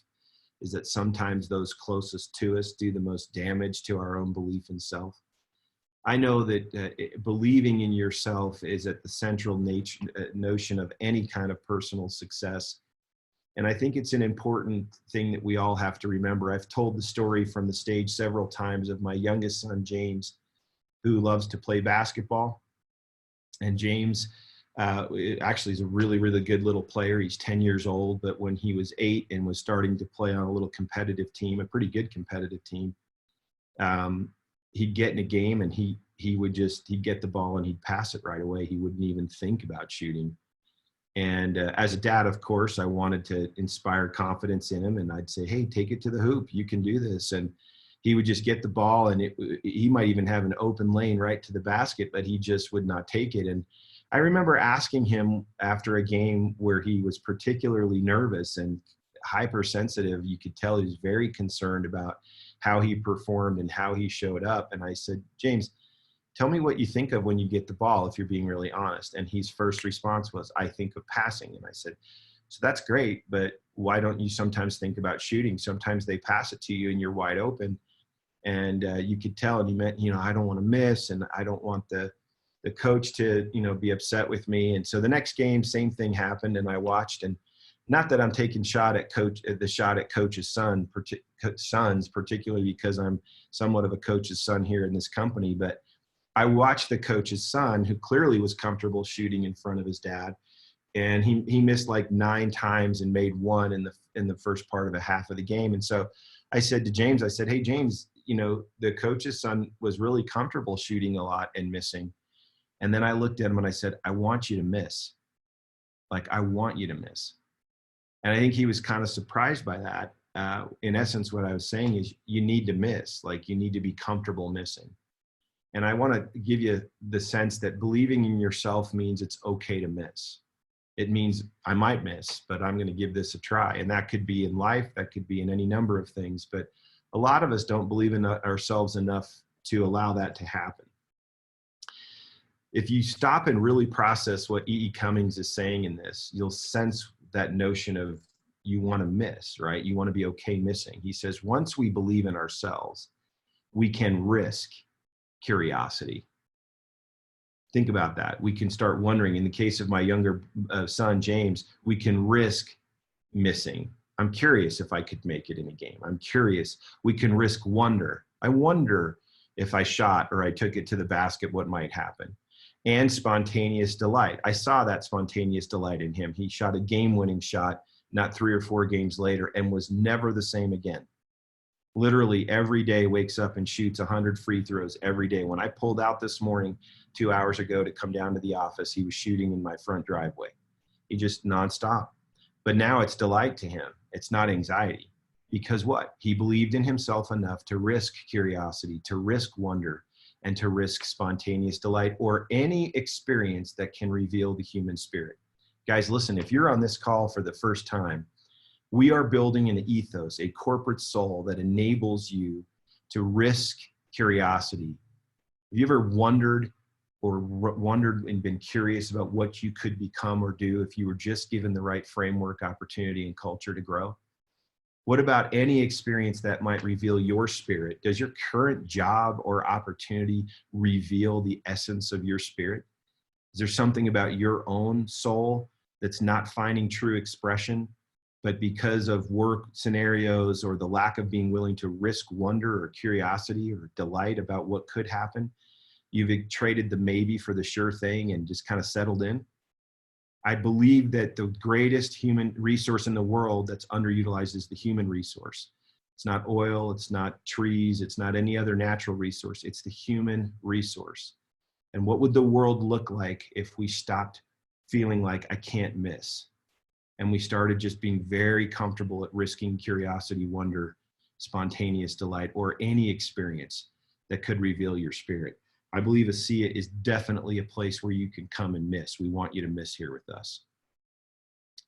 is that sometimes those closest to us do the most damage to our own belief in self. I know that believing in yourself is at the central notion of any kind of personal success. And I think it's an important thing that we all have to remember. I've told the story from the stage several times of my youngest son, James, who loves to play basketball. And James actually is a really good little player. He's 10 years old, but when he was 8 and was starting to play on a little competitive team, a pretty good competitive team, he'd get in a game and he'd get the ball and he'd pass it right away. He wouldn't even think about shooting. And as a dad, of course, I wanted to inspire confidence in him. And I'd say, hey, take it to the hoop. You can do this. And he would just get the ball, and he might even have an open lane right to the basket, but he just would not take it. And I remember asking him after a game where he was particularly nervous and hypersensitive. You could tell he was very concerned about how he performed and how he showed up. And I said, James, tell me what you think of when you get the ball, if you're being really honest. And his first response was, I think of passing. And I said, so that's great, but why don't you sometimes think about shooting? Sometimes they pass it to you and you're wide open. And you could tell, and he meant, I don't want to miss, and I don't want the coach to, be upset with me. And so the next game, same thing happened, and I watched. And not that I'm taking the shot at coach's sons, particularly because I'm somewhat of a coach's son here in this company, but I watched the coach's son, who clearly was comfortable shooting in front of his dad, and he missed like 9 times and made 1 in the first part of the half of the game. And so I said to James, I said, hey, James, the coach's son was really comfortable shooting a lot and missing. And then I looked at him and I said, I want you to miss. Like, I want you to miss. And I think he was kind of surprised by that. In essence, what I was saying is you need to miss, like you need to be comfortable missing. And I want to give you the sense that believing in yourself means it's okay to miss. It means I might miss, but I'm going to give this a try. And that could be in life, that could be in any number of things. But a lot of us don't believe in ourselves enough to allow that to happen. If you stop and really process what E.E. Cummings is saying in this, you'll sense that notion of you want to miss, right? You want to be okay missing. He says, once we believe in ourselves, we can risk curiosity. Think about that. We can start wondering. In the case of my younger son, James, we can risk missing. I'm curious if I could make it in a game. I'm curious. We can risk wonder. I wonder if I shot or I took it to the basket, what might happen. And spontaneous delight. I saw that spontaneous delight in him. He shot a game-winning shot not 3 or 4 games later and was never the same again. literally every day wakes up and shoots 100 free throws every day. When I pulled out this morning 2 hours ago to come down to the office, he was shooting in my front driveway. He just nonstop. But now it's delight to him. It's not anxiety. Because what? He believed in himself enough to risk curiosity, to risk wonder, and to risk spontaneous delight, or any experience that can reveal the human spirit. Guys, listen, if you're on this call for the first time, we are building an ethos, a corporate soul that enables you to risk curiosity. Have you ever wondered and been curious about what you could become or do if you were just given the right framework, opportunity, and culture to grow? What about any experience that might reveal your spirit? Does your current job or opportunity reveal the essence of your spirit? Is there something about your own soul that's not finding true expression, but because of work scenarios or the lack of being willing to risk wonder or curiosity or delight about what could happen, you've traded the maybe for the sure thing and just kind of settled in? I believe that the greatest human resource in the world that's underutilized is the human resource. It's not oil, it's not trees, it's not any other natural resource. It's the human resource. And what would the world look like if we stopped feeling like I can't miss? And we started just being very comfortable at risking curiosity, wonder, spontaneous delight, or any experience that could reveal your spirit. I believe ASEA is definitely a place where you can come and miss. We want you to miss here with us.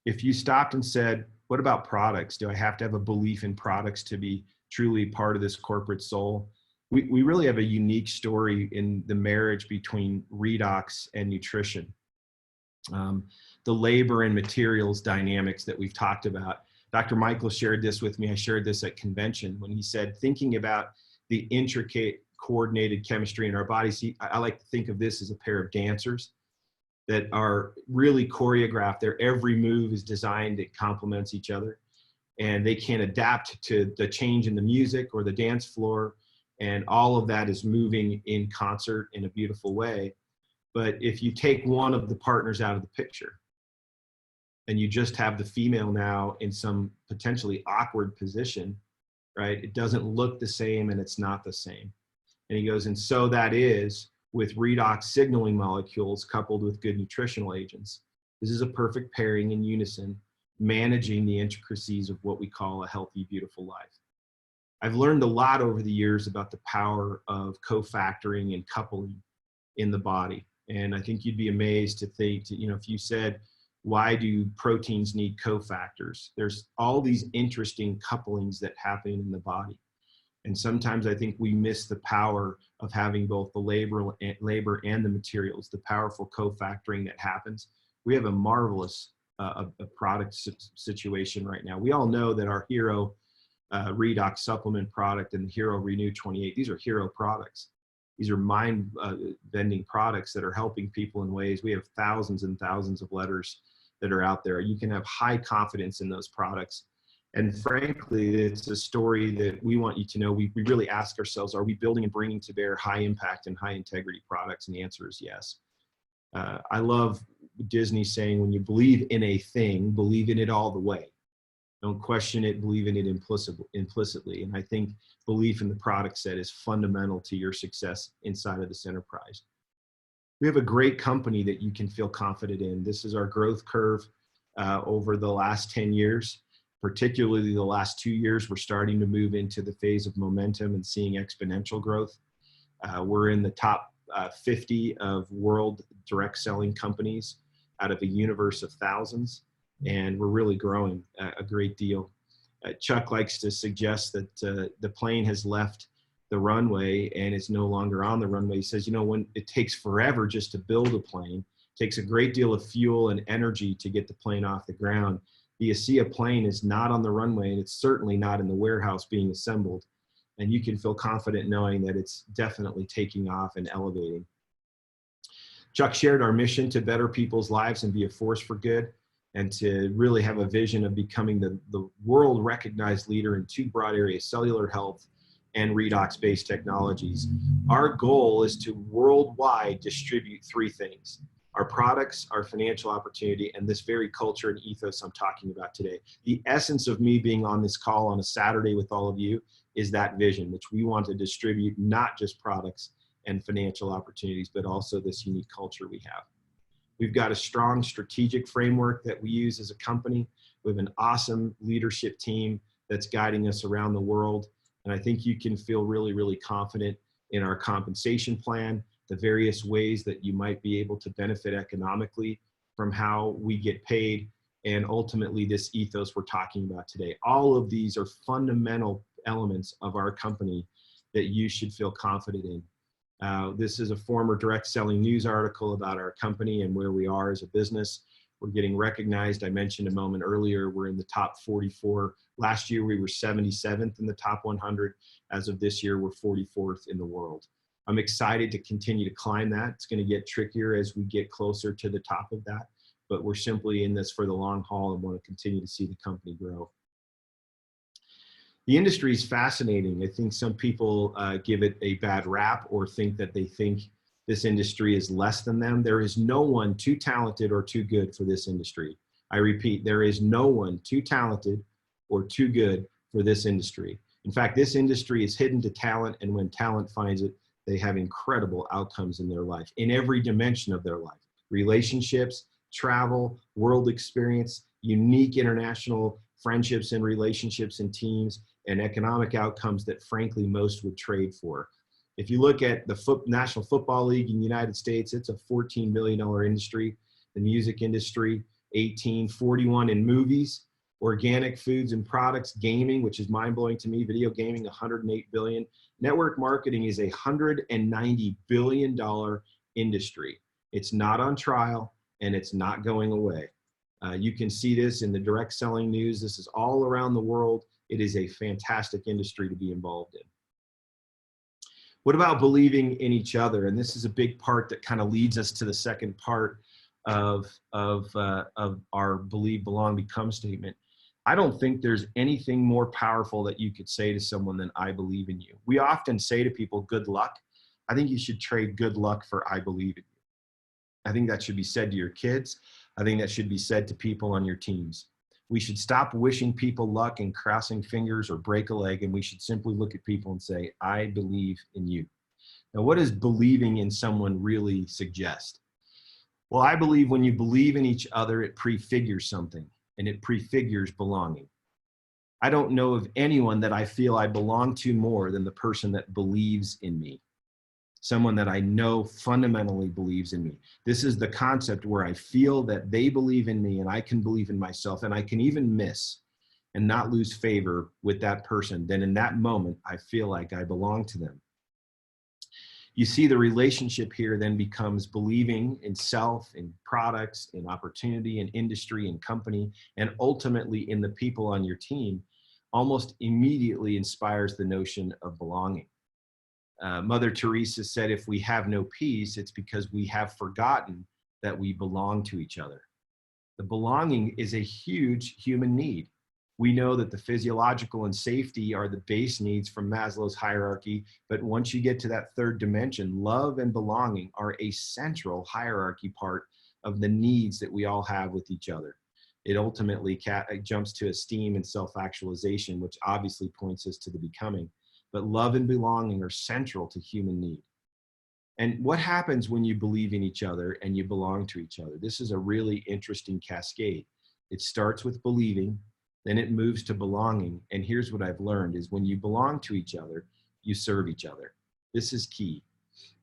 If you stopped and said, what about products? Do I have to have a belief in products to be truly part of this corporate soul? We really have a unique story in the marriage between redox and nutrition. The labor and materials dynamics that we've talked about. Dr. Michael shared this with me. I shared this at convention when he said, thinking about the intricate coordinated chemistry in our bodies. I like to think of this as a pair of dancers that are really choreographed. Their every move is designed, it complements each other, and they can adapt to the change in the music or the dance floor, and all of that is moving in concert in a beautiful way. But if you take one of the partners out of the picture and you just have the female now in some potentially awkward position, right? It doesn't look the same and it's not the same. And he goes, and so that is with redox signaling molecules coupled with good nutritional agents. This is a perfect pairing in unison, managing the intricacies of what we call a healthy, beautiful life. I've learned a lot over the years about the power of cofactoring and coupling in the body. And I think you'd be amazed to think, if you said, why do proteins need cofactors? There's all these interesting couplings that happen in the body. And sometimes I think we miss the power of having both the labor and the materials, the powerful co-factoring that happens. We have a marvelous product situation right now. We all know that our Hero Redox supplement product and the Hero Renew 28, these are hero products. These are mind-bending products that are helping people in ways. We have thousands and thousands of letters that are out there. You can have high confidence in those products. And frankly, it's a story that we want you to know. We really ask ourselves, are we building and bringing to bear high impact and high integrity products? And the answer is yes. I love Disney saying, when you believe in a thing, believe in it all the way. Don't question it, believe in it implicitly. And I think belief in the product set is fundamental to your success inside of this enterprise. We have a great company that you can feel confident in. This is our growth curve over the last 10 years. Particularly the last 2 years, we're starting to move into the phase of momentum and seeing exponential growth. We're in the top 50 of world direct selling companies out of a universe of thousands, and we're really growing a great deal. Chuck likes to suggest that the plane has left the runway and is no longer on the runway. He says, when it takes forever just to build a plane, it takes a great deal of fuel and energy to get the plane off the ground. The ASEA plane is not on the runway, and it's certainly not in the warehouse being assembled. And you can feel confident knowing that it's definitely taking off and elevating. Chuck shared our mission to better people's lives and be a force for good, and to really have a vision of becoming the world recognized leader in two broad areas, cellular health and redox-based technologies. Our goal is to worldwide distribute three things: our products, our financial opportunity, and this very culture and ethos I'm talking about today. The essence of me being on this call on a Saturday with all of you is that vision, which we want to distribute not just products and financial opportunities, but also this unique culture we have. We've got a strong strategic framework that we use as a company. We have an awesome leadership team that's guiding us around the world. And I think you can feel really, really confident in our compensation plan, the various ways that you might be able to benefit economically from how we get paid, and ultimately this ethos we're talking about today. All of these are fundamental elements of our company that you should feel confident in. This is a former direct selling news article about our company and where we are as a business. We're getting recognized. I mentioned a moment earlier, we're in the top 44. Last year, we were 77th in the top 100. As of this year, we're 44th in the world. I'm excited to continue to climb that. It's going to get trickier as we get closer to the top of that, but we're simply in this for the long haul and want to continue to see the company grow. The industry is fascinating. I think some people give it a bad rap or think that they think this industry is less than them. There is no one too talented or too good for this industry. I repeat, there is no one too talented or too good for this industry. In fact, this industry is hidden to talent, and when talent finds it, they have incredible outcomes in their life, in every dimension of their life. Relationships, travel, world experience, unique international friendships and relationships and teams, and economic outcomes that frankly most would trade for. If you look at the National Football League in the United States, it's a $14 billion industry. The music industry, 18, 41 in movies, organic foods and products, gaming, which is mind-blowing to me, video gaming, 108 billion. Network marketing is a $190 billion industry. It's not on trial and it's not going away. You can see this in the direct selling news. This is all around the world. It is a fantastic industry to be involved in. What about believing in each other? And this is a big part that kind of leads us to the second part of our believe, belong, become statement. I don't think there's anything more powerful that you could say to someone than I believe in you. We often say to people, good luck. I think you should trade good luck for I believe in you. I think that should be said to your kids. I think that should be said to people on your teams. We should stop wishing people luck and crossing fingers or break a leg, and we should simply look at people and say, I believe in you. Now, what does believing in someone really suggest? Well, I believe when you believe in each other, it prefigures something, and it prefigures belonging. I don't know of anyone that I feel I belong to more than the person that believes in me. Someone that I know fundamentally believes in me. This is the concept where I feel that they believe in me and I can believe in myself, and I can even miss and not lose favor with that person. Then in that moment, I feel like I belong to them. You see, the relationship here then becomes believing in self, in products, in opportunity, in industry, in company, and ultimately in the people on your team. Almost immediately inspires the notion of belonging. Mother Teresa said, if we have no peace, it's because we have forgotten that we belong to each other. The belonging is a huge human need. We know that the physiological and safety are the base needs from Maslow's hierarchy, but once you get to that third dimension, love and belonging are a central hierarchy part of the needs that we all have with each other. It ultimately jumps to esteem and self-actualization, which obviously points us to the becoming. But love and belonging are central to human need. And what happens when you believe in each other and you belong to each other? This is a really interesting cascade. It starts with believing, then it moves to belonging. And here's what I've learned is when you belong to each other, you serve each other. This is key.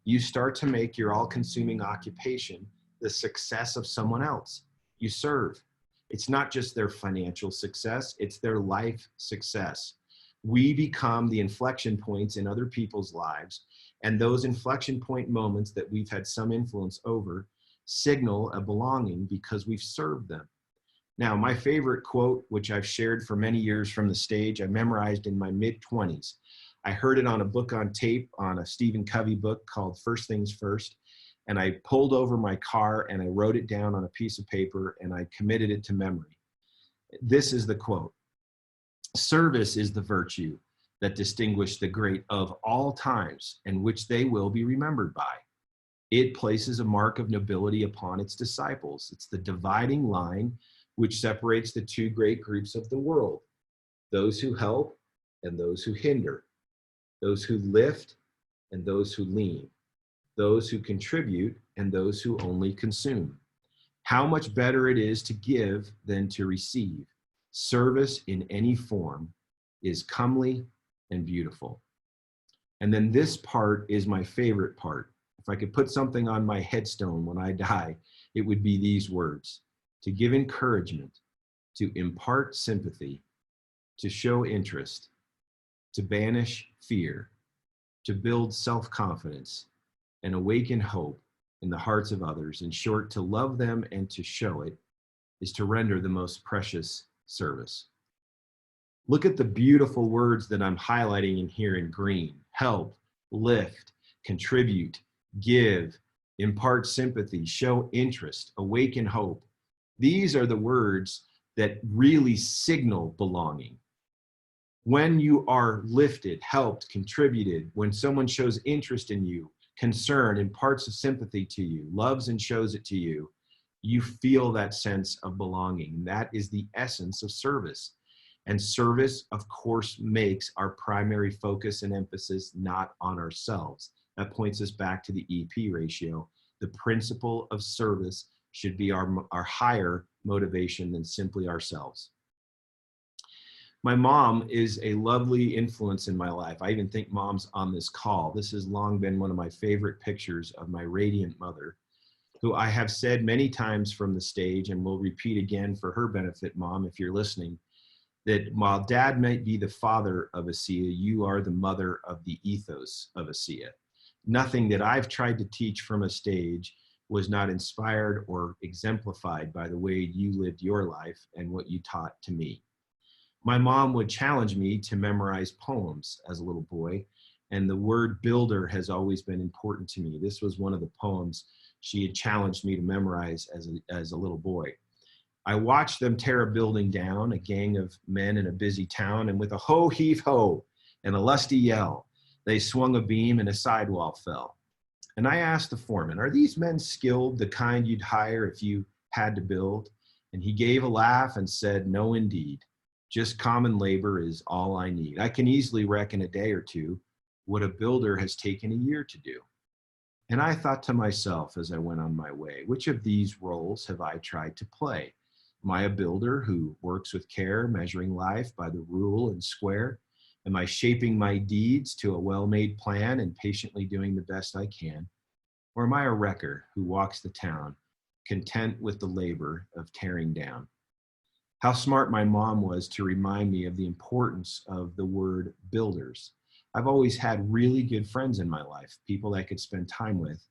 You start to make your all-consuming occupation the success of someone else. You serve. It's not just their financial success, it's their life success. We become the inflection points in other people's lives, and those inflection point moments that we've had some influence over signal a belonging because we've served them. Now, my favorite quote, which I've shared for many years from the stage, I memorized in my mid-20s. I heard it on a book on tape on a Stephen Covey book called First Things First, and I pulled over my car and I wrote it down on a piece of paper and I committed it to memory. This is the quote. Service is the virtue that distinguished the great of all times and which they will be remembered by. It places a mark of nobility upon its disciples. It's the dividing line which separates the two great groups of the world, those who help and those who hinder, those who lift and those who lean, those who contribute and those who only consume. How much better it is to give than to receive. Service in any form is comely and beautiful. And then this part is my favorite part. If I could put something on my headstone when I die, it would be these words: to give encouragement, to impart sympathy, to show interest, to banish fear, to build self-confidence, and awaken hope in the hearts of others. In short, to love them and to show it is to render the most precious service. Look at the beautiful words that I'm highlighting in here in green: help, lift, contribute, give, impart sympathy, show interest, awaken hope. These are the words that really signal belonging. When you are lifted, helped, contributed, when someone shows interest in you, concern, imparts a sympathy to you, loves and shows it to you, you feel that sense of belonging. That is the essence of service. And service, of course, makes our primary focus and emphasis not on ourselves. That points us back to the EP ratio. The principle of service should be our higher motivation than simply ourselves. My mom is a lovely influence in my life. I even think mom's on this call. This has long been one of my favorite pictures of my radiant mother, who I have said many times from the stage, and will repeat again for her benefit, Mom, if you're listening, that while Dad might be the father of ASEA, you are the mother of the ethos of ASEA. Nothing that I've tried to teach from a stage was not inspired or exemplified by the way you lived your life and what you taught to me. My mom would challenge me to memorize poems as a little boy, and the word builder has always been important to me. This was one of the poems she had challenged me to memorize as a little boy. I watched them tear a building down, a gang of men in a busy town, and with a ho, heave, ho, and a lusty yell, they swung a beam and a sidewall fell. And I asked the foreman, are these men skilled, the kind you'd hire if you had to build? And he gave a laugh and said, no, indeed. Just common labor is all I need. I can easily wreck in a day or two what a builder has taken a year to do. And I thought to myself as I went on my way, which of these roles have I tried to play? Am I a builder who works with care, measuring life by the rule and square? Am I shaping my deeds to a well-made plan and patiently doing the best I can? Or am I a wrecker who walks the town, content with the labor of tearing down? How smart my mom was to remind me of the importance of the word builders. I've always had really good friends in my life, people I could spend time with.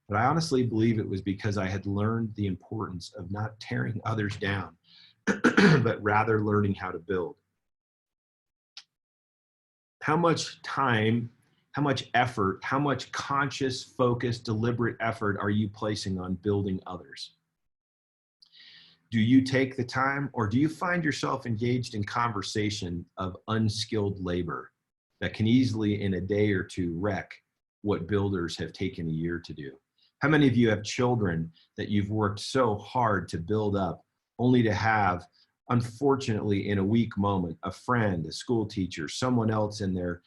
But I honestly believe it was because I had learned the importance of not tearing others down, but rather learning how to build. How much time, how much effort, how much conscious, focused, deliberate effort are you placing on building others? Do you take the time, or do you find yourself engaged in conversation of unskilled labor that can easily in a day or two wreck what builders have taken a year to do? How many of you have children that you've worked so hard to build up only to have, unfortunately, in a weak moment, a friend, a school teacher, someone else in their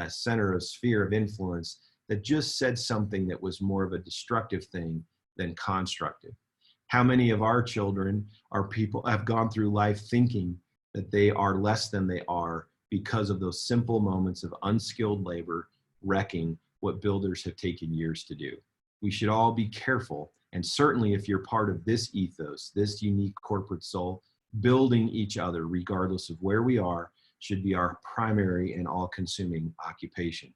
center of sphere of influence that just said something that was more of a destructive thing than constructive? How many of our children are people have gone through life thinking that they are less than they are because of those simple moments of unskilled labor wrecking what builders have taken years to do? We should all be careful, and certainly if you're part of this ethos, this unique corporate soul, building each other regardless of where we are should be our primary and all-consuming occupation.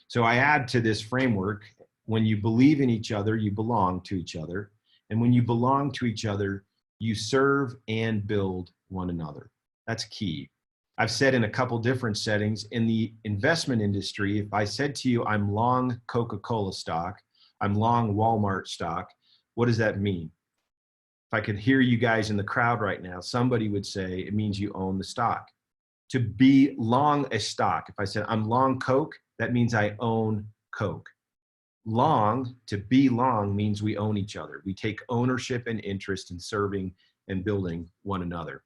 So I add to this framework, when you believe in each other, you belong to each other. And when you belong to each other, you serve and build one another. That's key. I've said in a couple different settings, in the investment industry, if I said to you, I'm long Coca-Cola stock, I'm long Walmart stock, what does that mean? If I could hear you guys in the crowd right now, somebody would say, it means you own the stock. To be long a stock, if I said I'm long Coke, that means I own Coke. Long, to belong, means we own each other. We take ownership and interest in serving and building one another.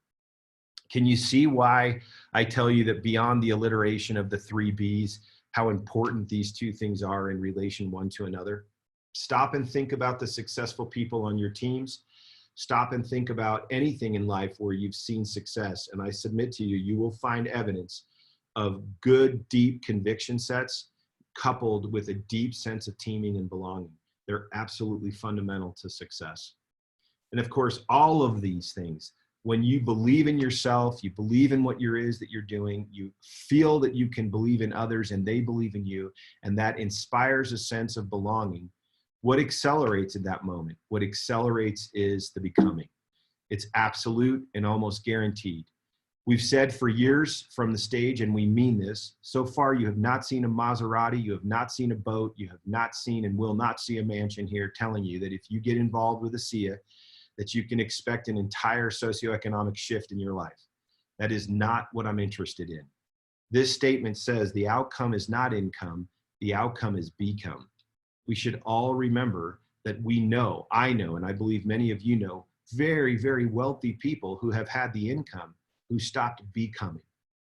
Can you see why I tell you that beyond the alliteration of the three B's, how important these two things are in relation one to another? Stop and think about the successful people on your teams. Stop and think about anything in life where you've seen success. And I submit to you, you will find evidence of good, deep conviction sets coupled with a deep sense of teaming and belonging. They're absolutely fundamental to success. And of course, all of these things, when you believe in yourself, you believe in what that you're doing, you feel that you can believe in others and they believe in you, and that inspires a sense of belonging. What accelerates in that moment? What accelerates is the becoming. It's absolute and almost guaranteed. We've said for years from the stage, and we mean this, so far you have not seen a Maserati, you have not seen a boat, you have not seen and will not see a mansion here telling you that if you get involved with ASEA, that you can expect an entire socioeconomic shift in your life. That is not what I'm interested in. This statement says the outcome is not income, the outcome is become. We should all remember that I know, and I believe many of you know, very, very wealthy people who have had the income, who stopped becoming,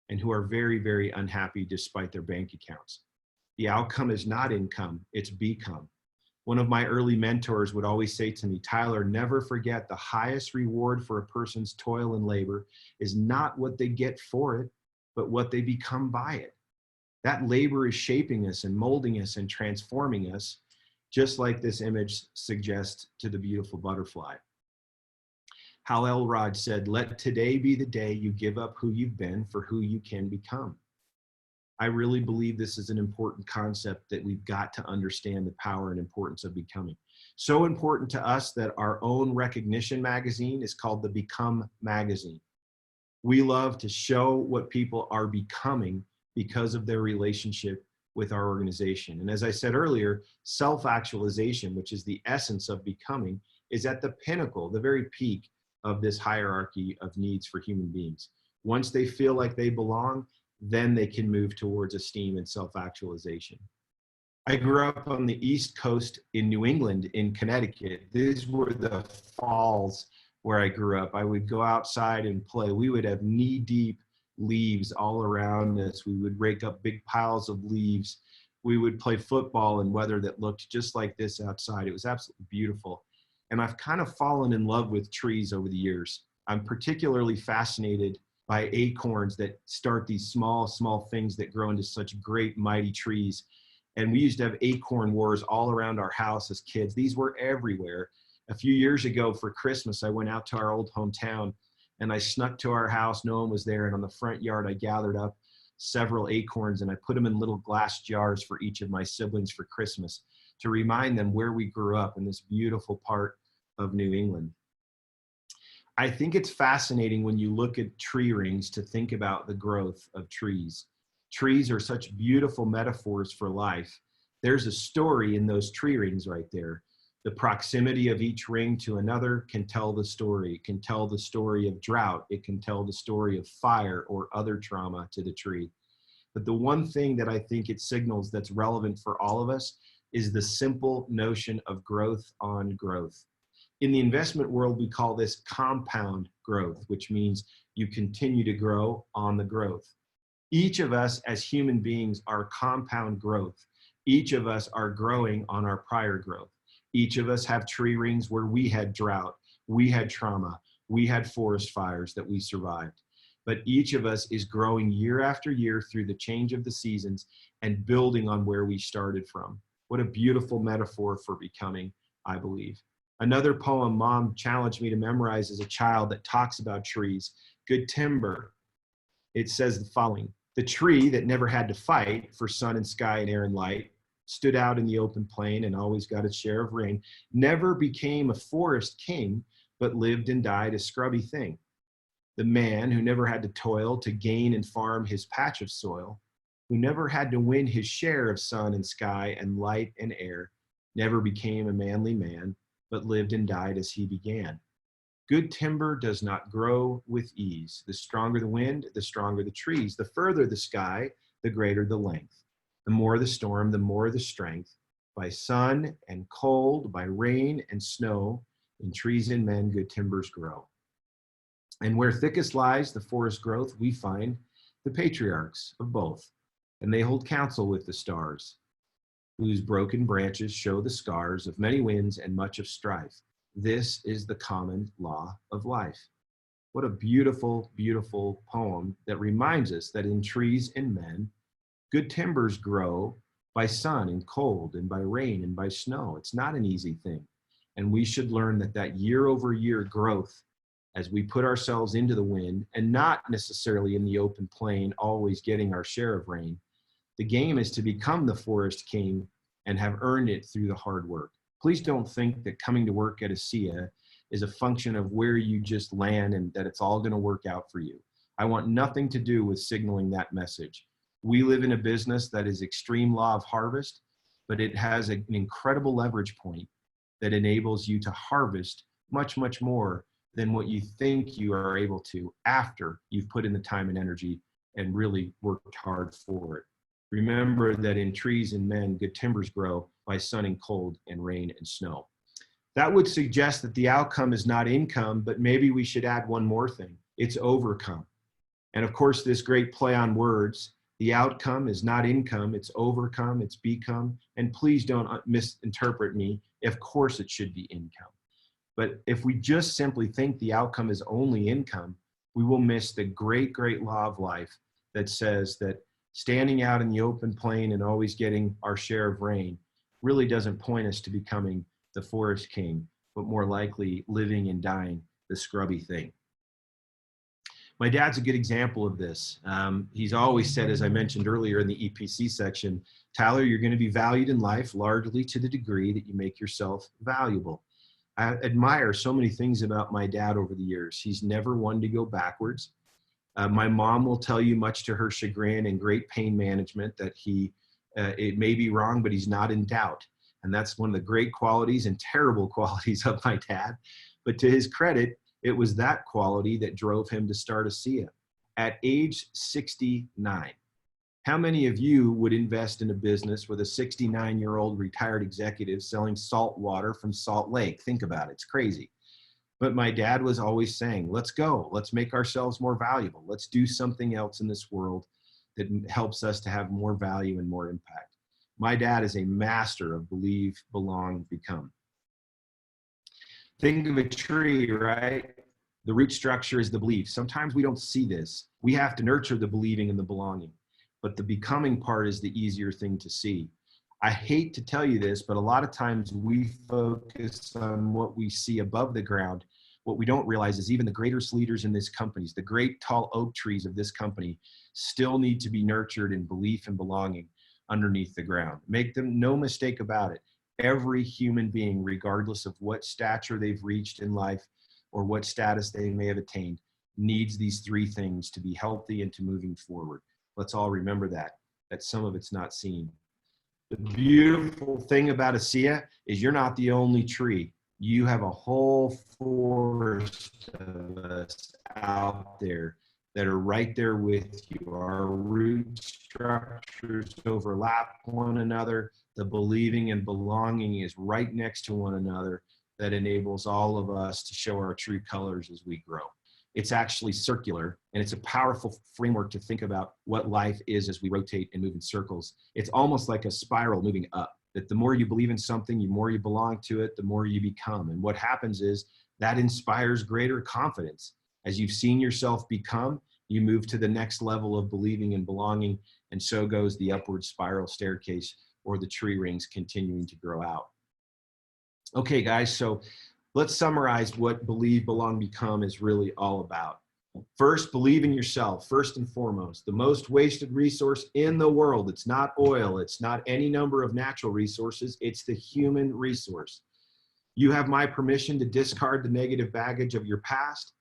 and who are very, very unhappy despite their bank accounts. The outcome is not income, it's become. One of my early mentors would always say to me, Tyler, never forget the highest reward for a person's toil and labor is not what they get for it, but what they become by it. That labor is shaping us and molding us and transforming us, just like this image suggests to the beautiful butterfly. Hal Elrod said, let today be the day you give up who you've been for who you can become. I really believe this is an important concept that we've got to understand the power and importance of becoming. So important to us that our own recognition magazine is called the Become magazine. We love to show what people are becoming because of their relationship with our organization. And as I said earlier, self-actualization, which is the essence of becoming, is at the pinnacle, the very peak of this hierarchy of needs for human beings. Once they feel like they belong, then they can move towards esteem and self-actualization. I grew up on the East Coast in New England, in Connecticut. These were the falls where I grew up. I would go outside and play. We would have knee-deep leaves all around us. We would rake up big piles of leaves. We would play football in weather that looked just like this outside. It was absolutely beautiful. And I've kind of fallen in love with trees over the years. I'm particularly fascinated by acorns that start these small, small things that grow into such great, mighty trees. And we used to have acorn wars all around our house as kids. These were everywhere. A few years ago for Christmas, I went out to our old hometown and I snuck to our house. No one was there. And on the front yard, I gathered up several acorns and I put them in little glass jars for each of my siblings for Christmas to remind them where we grew up in this beautiful part of New England. I think it's fascinating when you look at tree rings to think about the growth of trees. Trees are such beautiful metaphors for life. There's a story in those tree rings right there. The proximity of each ring to another can tell the story. It can tell the story of drought. It can tell the story of fire or other trauma to the tree. But the one thing that I think it signals that's relevant for all of us is the simple notion of growth on growth. In the investment world, we call this compound growth, which means you continue to grow on the growth. Each of us as human beings are compound growth. Each of us are growing on our prior growth. Each of us have tree rings where we had drought, we had trauma, we had forest fires that we survived. But each of us is growing year after year through the change of the seasons and building on where we started from. What a beautiful metaphor for becoming, I believe. Another poem Mom challenged me to memorize as a child that talks about trees, Good Timber. It says the following: the tree that never had to fight for sun and sky and air and light, stood out in the open plain and always got its share of rain, never became a forest king, but lived and died a scrubby thing. The man who never had to toil to gain and farm his patch of soil, who never had to win his share of sun and sky and light and air, never became a manly man, but lived and died as he began. Good timber does not grow with ease. The stronger the wind, the stronger the trees. The further the sky, the greater the length. The more the storm, the more the strength. by sun and cold, by rain and snow, in trees and men good timbers grow. And where thickest lies the forest growth, we find the patriarchs of both, and they hold counsel with the stars, whose broken branches show the scars of many winds and much of strife. This is the common law of life. What a beautiful, beautiful poem that reminds us that in trees and men, good timbers grow by sun and cold and by rain and by snow. It's not an easy thing. And we should learn that year over year growth as we put ourselves into the wind and not necessarily in the open plain, always getting our share of rain. The game is to become the forest king and have earned it through the hard work. Please don't think that coming to work at ASEA is a function of where you just land and that it's all going to work out for you. I want nothing to do with signaling that message. We live in a business that is extreme law of harvest, but it has an incredible leverage point that enables you to harvest much, much more than what you think you are able to after you've put in the time and energy and really worked hard for it. Remember that in trees and men, good timbers grow by sun and cold and rain and snow. That would suggest that the outcome is not income, but maybe we should add one more thing. It's overcome. And of course, this great play on words, the outcome is not income, it's overcome, it's become. And please don't misinterpret me. Of course, it should be income. But if we just simply think the outcome is only income, we will miss the great, great law of life that says that standing out in the open plain and always getting our share of rain really doesn't point us to becoming the forest king, but more likely living and dying the scrubby thing. My dad's a good example of this. He's always said, as I mentioned earlier in the EPC section, Tyler, you're going to be valued in life largely to the degree that you make yourself valuable. I admire so many things about my dad over the years. He's never one to go backwards. My mom will tell you, much to her chagrin and great pain management, that it may be wrong, but he's not in doubt. And that's one of the great qualities and terrible qualities of my dad. But to his credit, it was that quality that drove him to start ASEA at age 69. How many of you would invest in a business with a 69-year-old retired executive selling salt water from Salt Lake? Think about it, it's crazy. But my dad was always saying, let's go, let's make ourselves more valuable. Let's do something else in this world that helps us to have more value and more impact. My dad is a master of believe, belong, become. Think of a tree, right? The root structure is the belief. Sometimes we don't see this. We have to nurture the believing and the belonging, but the becoming part is the easier thing to see. I hate to tell you this, but a lot of times we focus on what we see above the ground. What we don't realize is even the greatest leaders in this company, the great tall oak trees of this company, still need to be nurtured in belief and belonging underneath the ground. Make them no mistake about it. Every human being, regardless of what stature they've reached in life or what status they may have attained, needs these three things to be healthy and to moving forward. Let's all remember that some of it's not seen. The beautiful thing about ASEA is you're not the only tree. You have a whole forest of us out there that are right there with you. Our root structures overlap one another. The believing and belonging is right next to one another that enables all of us to show our true colors as we grow. It's actually circular, and it's a powerful framework to think about what life is as we rotate and move in circles. It's almost like a spiral moving up, that the more you believe in something, the more you belong to it, the more you become. And what happens is that inspires greater confidence. As you've seen yourself become, you move to the next level of believing and belonging, and so goes the upward spiral staircase or the tree rings continuing to grow out. Okay, guys, so let's summarize what believe, belong, become is really all about. First, believe in yourself, first and foremost. The most wasted resource in the world. It's not oil. It's not any number of natural resources. It's the human resource. You have my permission to discard the negative baggage of your past.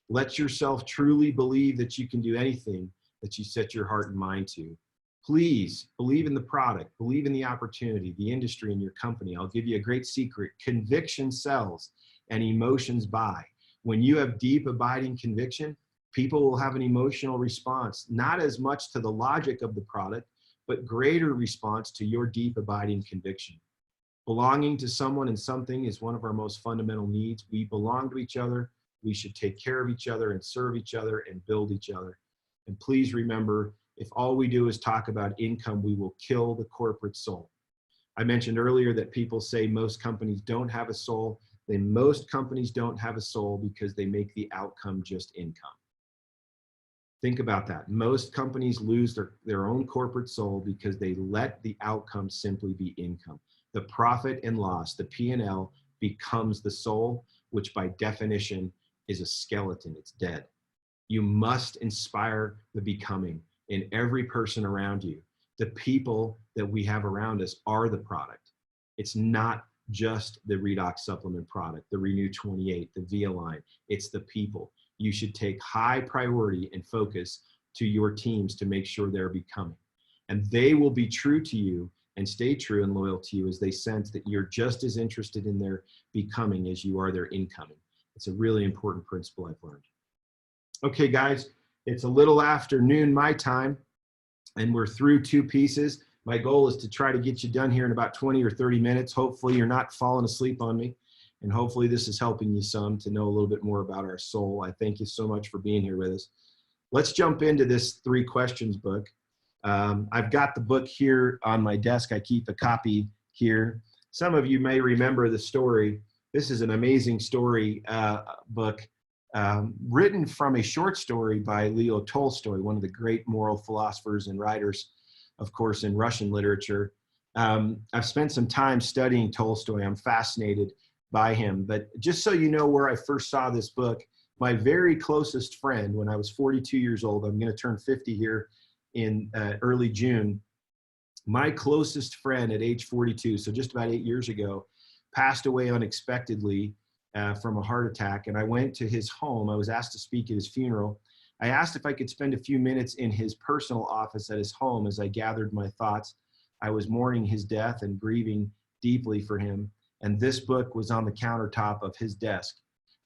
Let yourself truly believe that you can do anything that you set your heart and mind to. Please believe in the product, believe in the opportunity, the industry, and your company. I'll give you a great secret. Conviction sells and emotions buy. When you have deep, abiding conviction, people will have an emotional response, not as much to the logic of the product, but greater response to your deep, abiding conviction. Belonging to someone and something is one of our most fundamental needs. We belong to each other. We should take care of each other and serve each other and build each other. And please remember, if all we do is talk about income, we will kill the corporate soul. I mentioned earlier that people say most companies don't have a soul. Then most companies don't have a soul because they make the outcome just income. Think about that. Most companies lose their own corporate soul because they let the outcome simply be income. The profit and loss, the P&L, becomes the soul, which by definition is a skeleton. It's dead. You must inspire the becoming in every person around you. The people that we have around us are the product. It's not just the Redox supplement product, the Renew 28, the Via line. It's the people. You should take high priority and focus to your teams to make sure they're becoming. And they will be true to you and stay true and loyal to you as they sense that you're just as interested in their becoming as you are their incoming. It's a really important principle I've learned. Okay, guys, it's a little after noon my time, and we're through 2 pieces. My goal is to try to get you done here in about 20 or 30 minutes. Hopefully you're not falling asleep on me. And hopefully this is helping you some to know a little bit more about our soul. I thank you so much for being here with us. Let's jump into this 3 questions book. I've got the book here on my desk. I keep a copy here. Some of you may remember the story. This is an amazing story book written from a short story by Leo Tolstoy, one of the great moral philosophers and writers, of course, in Russian literature. I've spent some time studying Tolstoy. I'm fascinated by him. But just so you know where I first saw this book, my very closest friend when I was 42 years old, I'm going to turn 50 here in early June. My closest friend at age 42, so just about 8 years ago, passed away unexpectedly from a heart attack. And I went to his home. I was asked to speak at his funeral. I asked if I could spend a few minutes in his personal office at his home as I gathered my thoughts. I was mourning his death and grieving deeply for him. And this book was on the countertop of his desk.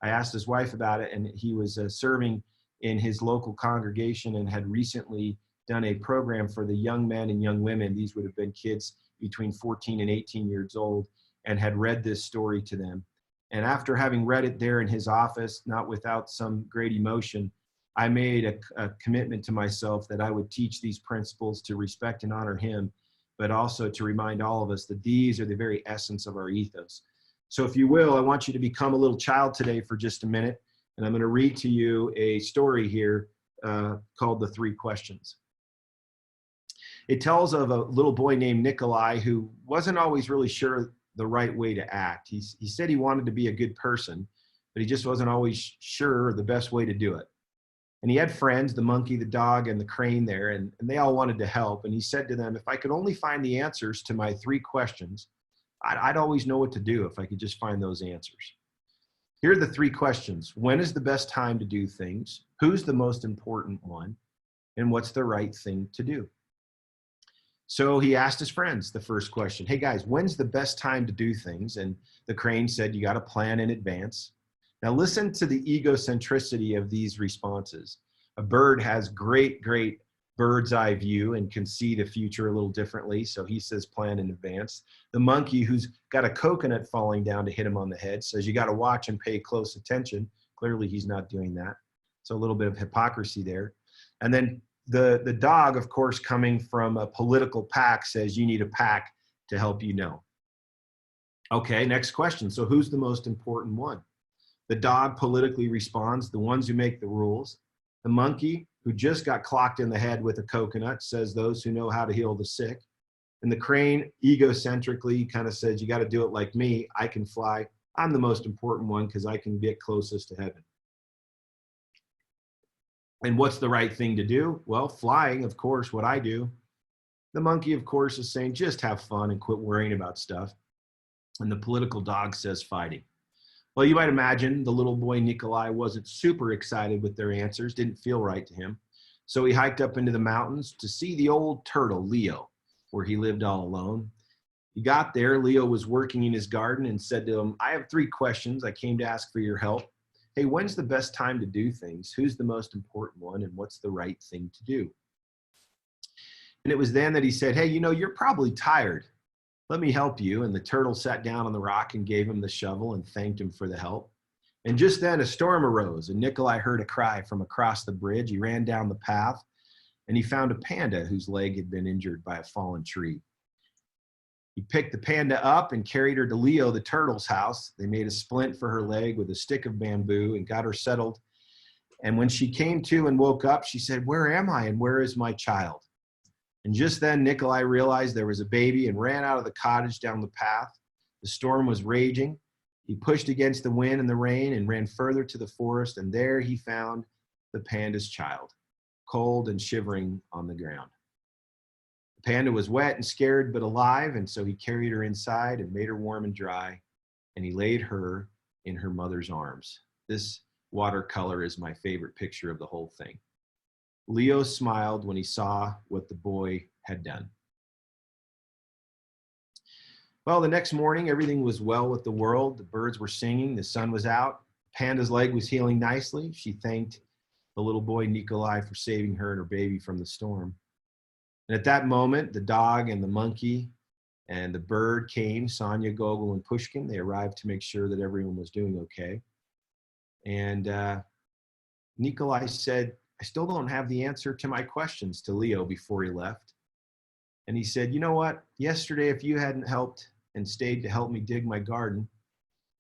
I asked his wife about it, and he was serving in his local congregation and had recently done a program for the young men and young women. These would have been kids between 14 and 18 years old, and had read this story to them. And after having read it there in his office, not without some great emotion, I made a commitment to myself that I would teach these principles to respect and honor him, but also to remind all of us that these are the very essence of our ethos. So if you will, I want you to become a little child today for just a minute, and I'm going to read to you a story here called The 3 Questions. It tells of a little boy named Nikolai who wasn't always really sure the right way to act. He said he wanted to be a good person, but he just wasn't always sure the best way to do it. And he had friends, the monkey, the dog, and the crane there, and they all wanted to help. And he said to them, if I could only find the answers to my 3 questions, I'd always know what to do if I could just find those answers. Here are the 3 questions. When is the best time to do things? Who's the most important one? And what's the right thing to do? So he asked his friends the first question. Hey guys, when's the best time to do things? And the crane said, you got to plan in advance. Now listen to the egocentricity of these responses. A bird has great bird's eye view and can see the future a little differently. So he says plan in advance. The monkey, who's got a coconut falling down to hit him on the head, says you got to watch and pay close attention. Clearly he's not doing that. So a little bit of hypocrisy there. And then the dog, of course, coming from a political pack, says you need a pack to help you know. Okay, next question. So who's the most important one? The dog politically responds, the ones who make the rules. The monkey, who just got clocked in the head with a coconut, says those who know how to heal the sick. And the crane, egocentrically, kind of says, you got to do it like me. I can fly. I'm the most important one because I can get closest to heaven. And what's the right thing to do? Well, flying, of course, what I do. The monkey, of course, is saying, just have fun and quit worrying about stuff. And the political dog says fighting. Well, you might imagine the little boy Nikolai wasn't super excited with their answers, didn't feel right to him. So he hiked up into the mountains to see the old turtle, Leo, where he lived all alone. He got there, Leo was working in his garden and said to him, I have 3 questions. I came to ask for your help. Hey, when's the best time to do things? Who's the most important one? And what's the right thing to do? And it was then that he said, hey, you know, you're probably tired. Let me help you. And the turtle sat down on the rock and gave him the shovel and thanked him for the help. And just then a storm arose, and Nikolai heard a cry from across the bridge. He ran down the path, and he found a panda whose leg had been injured by a fallen tree. He picked the panda up and carried her to Leo, the turtle's house. They made a splint for her leg with a stick of bamboo and got her settled. And when she came to and woke up, she said, "Where am I and where is my child?" And just then Nikolai realized there was a baby and ran out of the cottage down the path. The storm was raging. He pushed against the wind and the rain and ran further to the forest, and there he found the panda's child, cold and shivering on the ground. The panda was wet and scared but alive, and so he carried her inside and made her warm and dry, and he laid her in her mother's arms. This watercolor is my favorite picture of the whole thing. Leo smiled when he saw what the boy had done. Well, the next morning, everything was well with the world. The birds were singing, the sun was out, Panda's leg was healing nicely. She thanked the little boy Nikolai for saving her and her baby from the storm. And at that moment, the dog and the monkey and the bird came, Sonia, Gogol, and Pushkin. They arrived to make sure that everyone was doing okay. And Nikolai said, "I still don't have the answer to my questions," to Leo before he left. And he said, "You know what? Yesterday, if you hadn't helped and stayed to help me dig my garden,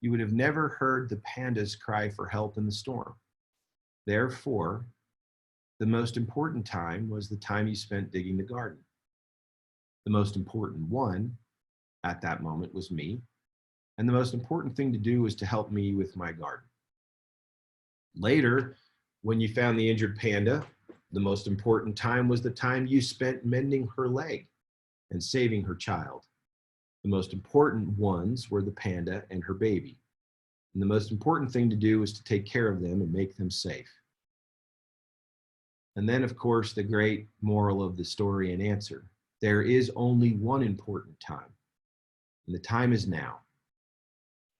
you would have never heard the pandas cry for help in the storm. Therefore, the most important time was the time you spent digging the garden. The most important one at that moment was me. And the most important thing to do was to help me with my garden. Later, when you found the injured panda, the most important time was the time you spent mending her leg and saving her child. The most important ones were the panda and her baby. And the most important thing to do was to take care of them and make them safe." And then, of course, the great moral of the story and answer. There is only one important time, and the time is now.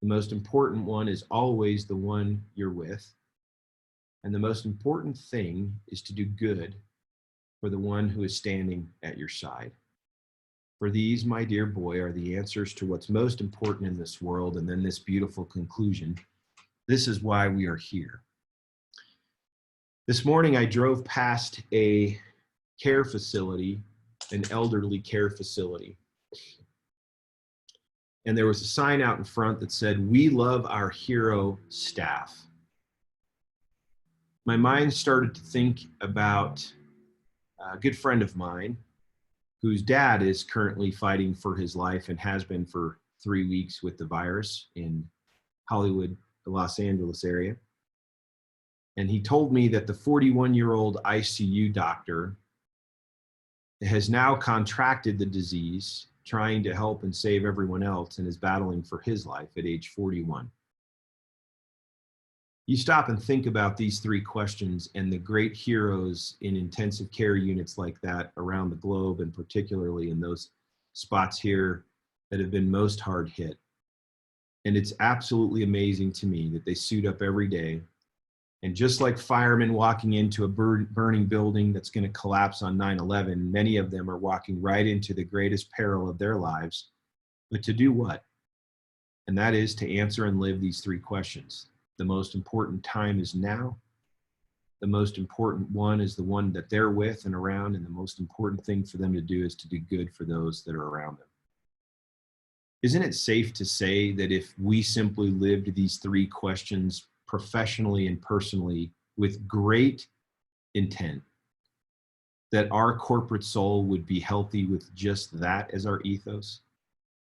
The most important one is always the one you're with. And the most important thing is to do good for the one who is standing at your side. For these, my dear boy, are the answers to what's most important in this world. And then this beautiful conclusion. This is why we are here. This morning, I drove past a care facility, an elderly care facility. And there was a sign out in front that said, "We love our hero staff." My mind started to think about a good friend of mine whose dad is currently fighting for his life and has been for 3 weeks with the virus in Hollywood, the Los Angeles area. And he told me that the 41-year-old ICU doctor has now contracted the disease, trying to help and save everyone else, and is battling for his life at age 41. You stop and think about these three questions and the great heroes in intensive care units like that around the globe, and particularly in those spots here that have been most hard hit. And it's absolutely amazing to me that they suit up every day. And just like firemen walking into a burning building that's going to collapse on 9/11, many of them are walking right into the greatest peril of their lives. But to do what? And that is to answer and live these three questions. The most important time is now. The most important one is the one that they're with and around, and the most important thing for them to do is to do good for those that are around them. Isn't it safe to say that if we simply lived these three questions professionally and personally with great intent, that our corporate soul would be healthy with just that as our ethos?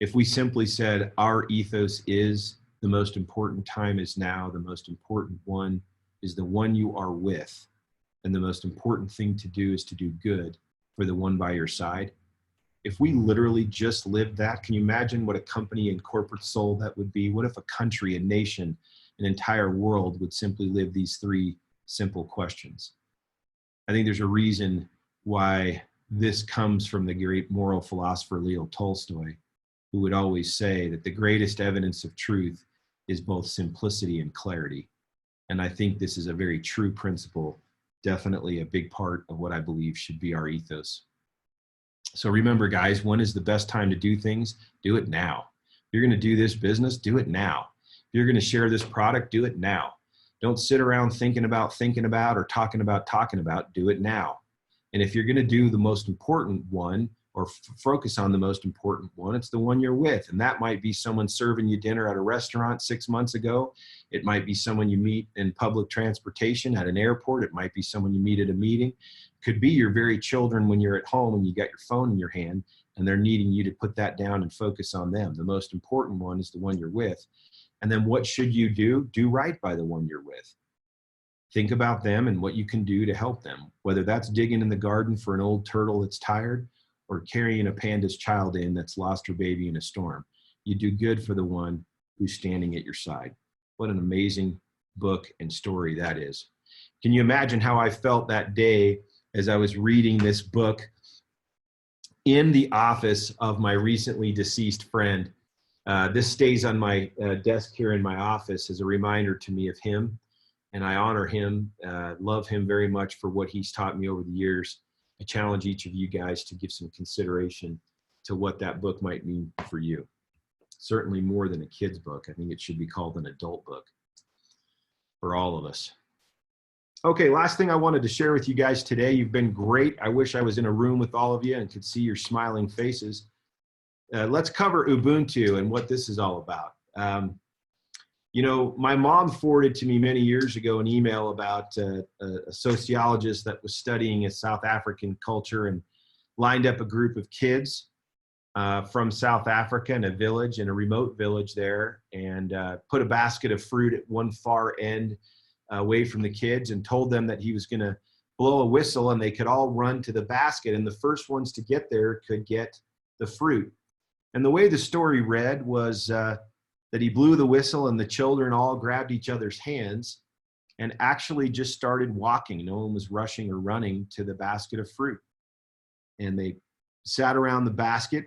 If we simply said our ethos is the most important time is now, the most important one is the one you are with, and the most important thing to do is to do good for the one by your side. If we literally just lived that, can you imagine what a company and corporate soul that would be? What if a country, a nation, an entire world would simply live these three simple questions? I think there's a reason why this comes from the great moral philosopher Leo Tolstoy, who would always say that the greatest evidence of truth is both simplicity and clarity. And I think this is a very true principle, definitely a big part of what I believe should be our ethos. So remember, guys, when is the best time to do things? Do it now. If you're going to do this business, do it now. If you're going to share this product, do it now. Don't sit around thinking about, or talking about, do it now. And if you're going to do the most important one, or focus on the most important one, it's the one you're with. And that might be someone serving you dinner at a restaurant 6 months ago. It might be someone you meet in public transportation at an airport. It might be someone you meet at a meeting. It could be your very children when you're at home and you got your phone in your hand and they're needing you to put that down and focus on them. The most important one is the one you're with. And then what should you do? Do right by the one you're with. Think about them and what you can do to help them, whether that's digging in the garden for an old turtle that's tired, or carrying a panda's child in that's lost her baby in a storm. You do good for the one who's standing at your side. What an amazing book and story that is. Can you imagine how I felt that day as I was reading this book in the office of my recently deceased friend? This stays on my desk here in my office as a reminder to me of him, and I honor him, love him very much for what he's taught me over the years. I challenge each of you guys to give some consideration to what that book might mean for you. Certainly more than a kid's book. I think it should be called an adult book for all of us. Okay, last thing I wanted to share with you guys today. You've been great. I wish I was in a room with all of you and could see your smiling faces. Let's cover Ubuntu and what this is all about. You know, my mom forwarded to me many years ago an email about a sociologist that was studying a South African culture and lined up a group of kids from South Africa in a village, in a remote village there, and put a basket of fruit at one far end away from the kids and told them that he was going to blow a whistle and they could all run to the basket, and the first ones to get there could get the fruit. And the way the story read was that he blew the whistle and the children all grabbed each other's hands and actually just started walking. No one was rushing or running to the basket of fruit. And they sat around the basket,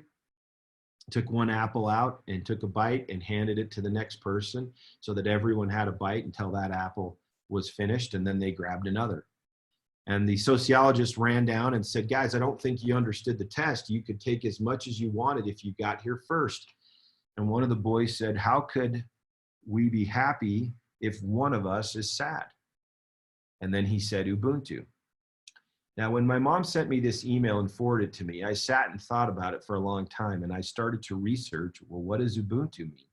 took one apple out and took a bite and handed it to the next person so that everyone had a bite until that apple was finished, and then they grabbed another. And the sociologist ran down and said, guys, I don't think you understood the test. You could take as much as you wanted if you got here first. And one of the boys said, how could we be happy if one of us is sad? And then he said, Ubuntu. Now, when my mom sent me this email and forwarded it to me, I sat and thought about it for a long time, and I started to research, well, what does Ubuntu mean?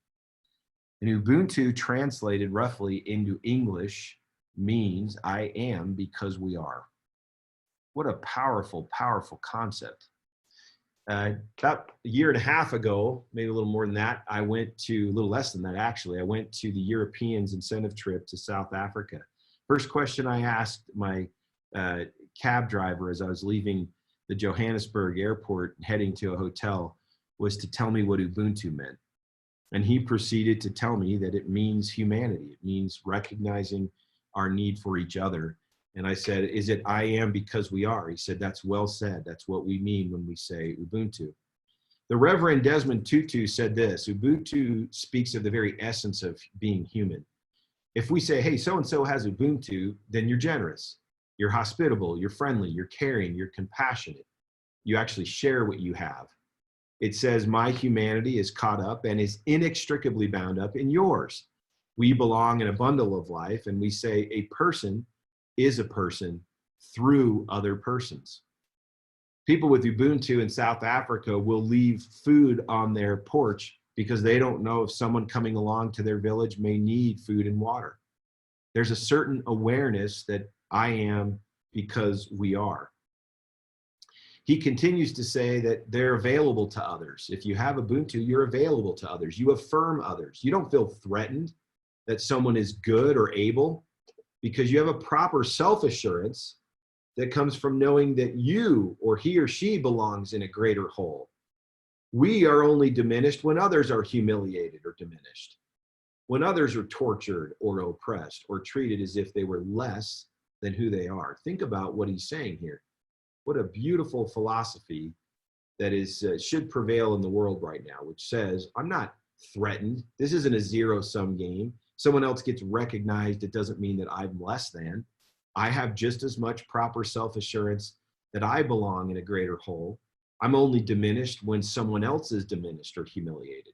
And Ubuntu translated roughly into English means I am because we are. What a powerful, powerful concept. About a year and a half ago, maybe a little more than that, a little less than that actually, I went to the Europeans incentive trip to South Africa. First question I asked my cab driver as I was leaving the Johannesburg airport and heading to a hotel was to tell me what Ubuntu meant. And he proceeded to tell me that it means humanity. It means recognizing our need for each other. And I said, is it I am because we are? He said, that's well said. That's what we mean when we say Ubuntu. The Reverend Desmond Tutu said this, Ubuntu speaks of the very essence of being human. If we say, hey, so-and-so has Ubuntu, then you're generous, you're hospitable, you're friendly, you're caring, you're compassionate. You actually share what you have. It says my humanity is caught up and is inextricably bound up in yours. We belong in a bundle of life, and we say a person is a person through other persons. People with Ubuntu in South Africa will leave food on their porch because they don't know if someone coming along to their village may need food and water. There's a certain awareness that I am because we are. He continues to say that they're available to others. If you have Ubuntu, you're available to others. You affirm others. You don't feel threatened that someone is good or able because you have a proper self-assurance that comes from knowing that you or he or she belongs in a greater whole. We are only diminished when others are humiliated or diminished, when others are tortured or oppressed or treated as if they were less than who they are. Think about what he's saying here. What a beautiful philosophy that is should prevail in the world right now, which says, I'm not threatened. This isn't a zero-sum game. Someone else gets recognized. It doesn't mean that I'm less than. I have just as much proper self-assurance that I belong in a greater whole. I'm only diminished when someone else is diminished or humiliated.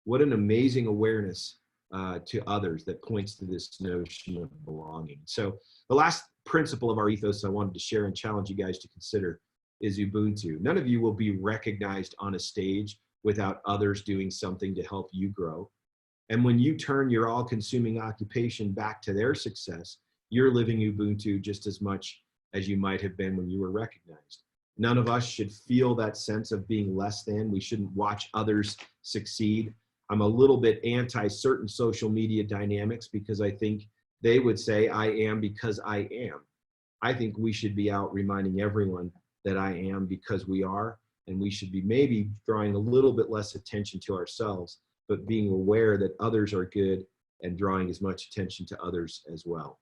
What an amazing awareness to others that points to this notion of belonging. So the last principle of our ethos I wanted to share and challenge you guys to consider is Ubuntu. None of you will be recognized on a stage without others doing something to help you grow. And when you turn your all-consuming occupation back to their success, you're living Ubuntu just as much as you might have been when you were recognized. None of us should feel that sense of being less than. We shouldn't watch others succeed. I'm a little bit anti certain social media dynamics because I think they would say I am because I am. I think we should be out reminding everyone that I am because we are, and we should be maybe drawing a little bit less attention to ourselves, but being aware that others are good and drawing as much attention to others as well.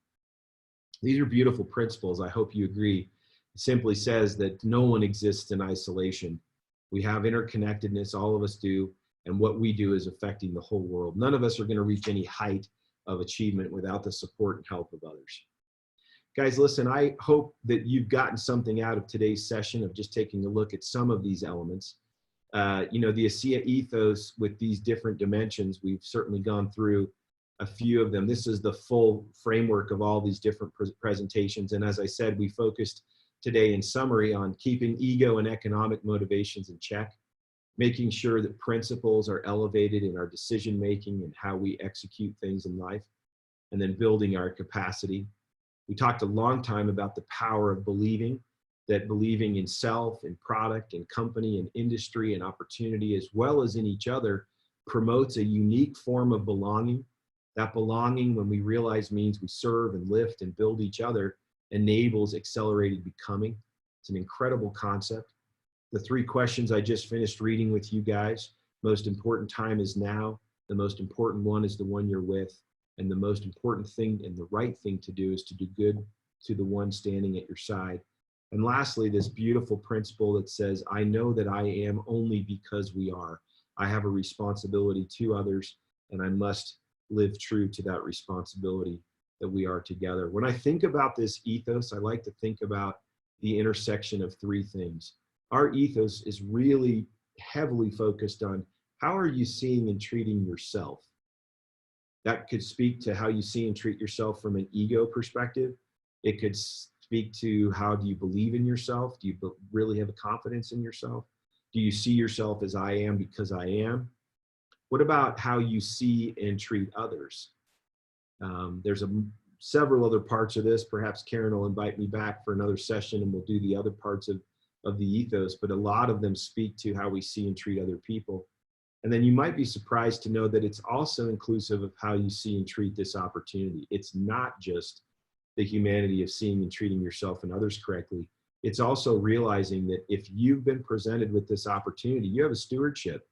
These are beautiful principles. I hope you agree. It simply says that no one exists in isolation. We have interconnectedness, all of us do, and what we do is affecting the whole world. None of us are going to reach any height of achievement without the support and help of others. Guys, listen, I hope that you've gotten something out of today's session of just taking a look at some of these elements. You know, the ASEA ethos with these different dimensions, we've certainly gone through a few of them. This is the full framework of all these different presentations. And as I said, we focused today in summary on keeping ego and economic motivations in check, making sure that principles are elevated in our decision-making and how we execute things in life, and then building our capacity. We talked a long time about the power of believing, that believing in self, in product, in company, in industry, and opportunity, as well as in each other, promotes a unique form of belonging. That belonging, when we realize, means we serve and lift and build each other, enables accelerated becoming. It's an incredible concept. The 3 questions I just finished reading with you guys: most important time is now, the most important one is the one you're with, and the most important thing and the right thing to do is to do good to the one standing at your side. And lastly, this beautiful principle that says, I know that I am only because we are. I have a responsibility to others, and I must live true to that responsibility that we are together. When I think about this ethos, I like to think about the intersection of 3 things. Our ethos is really heavily focused on how are you seeing and treating yourself. That could speak to how you see and treat yourself from an ego perspective. It could speak to how do you believe in yourself? Do you really have a confidence in yourself? Do you see yourself as I am because I am? What about how you see and treat others? There's several other parts of this. Perhaps Karen will invite me back for another session and we'll do the other parts of the ethos, but a lot of them speak to how we see and treat other people. And then you might be surprised to know that it's also inclusive of how you see and treat this opportunity. It's not just the humanity of seeing and treating yourself and others correctly. It's also realizing that if you've been presented with this opportunity, you have a stewardship.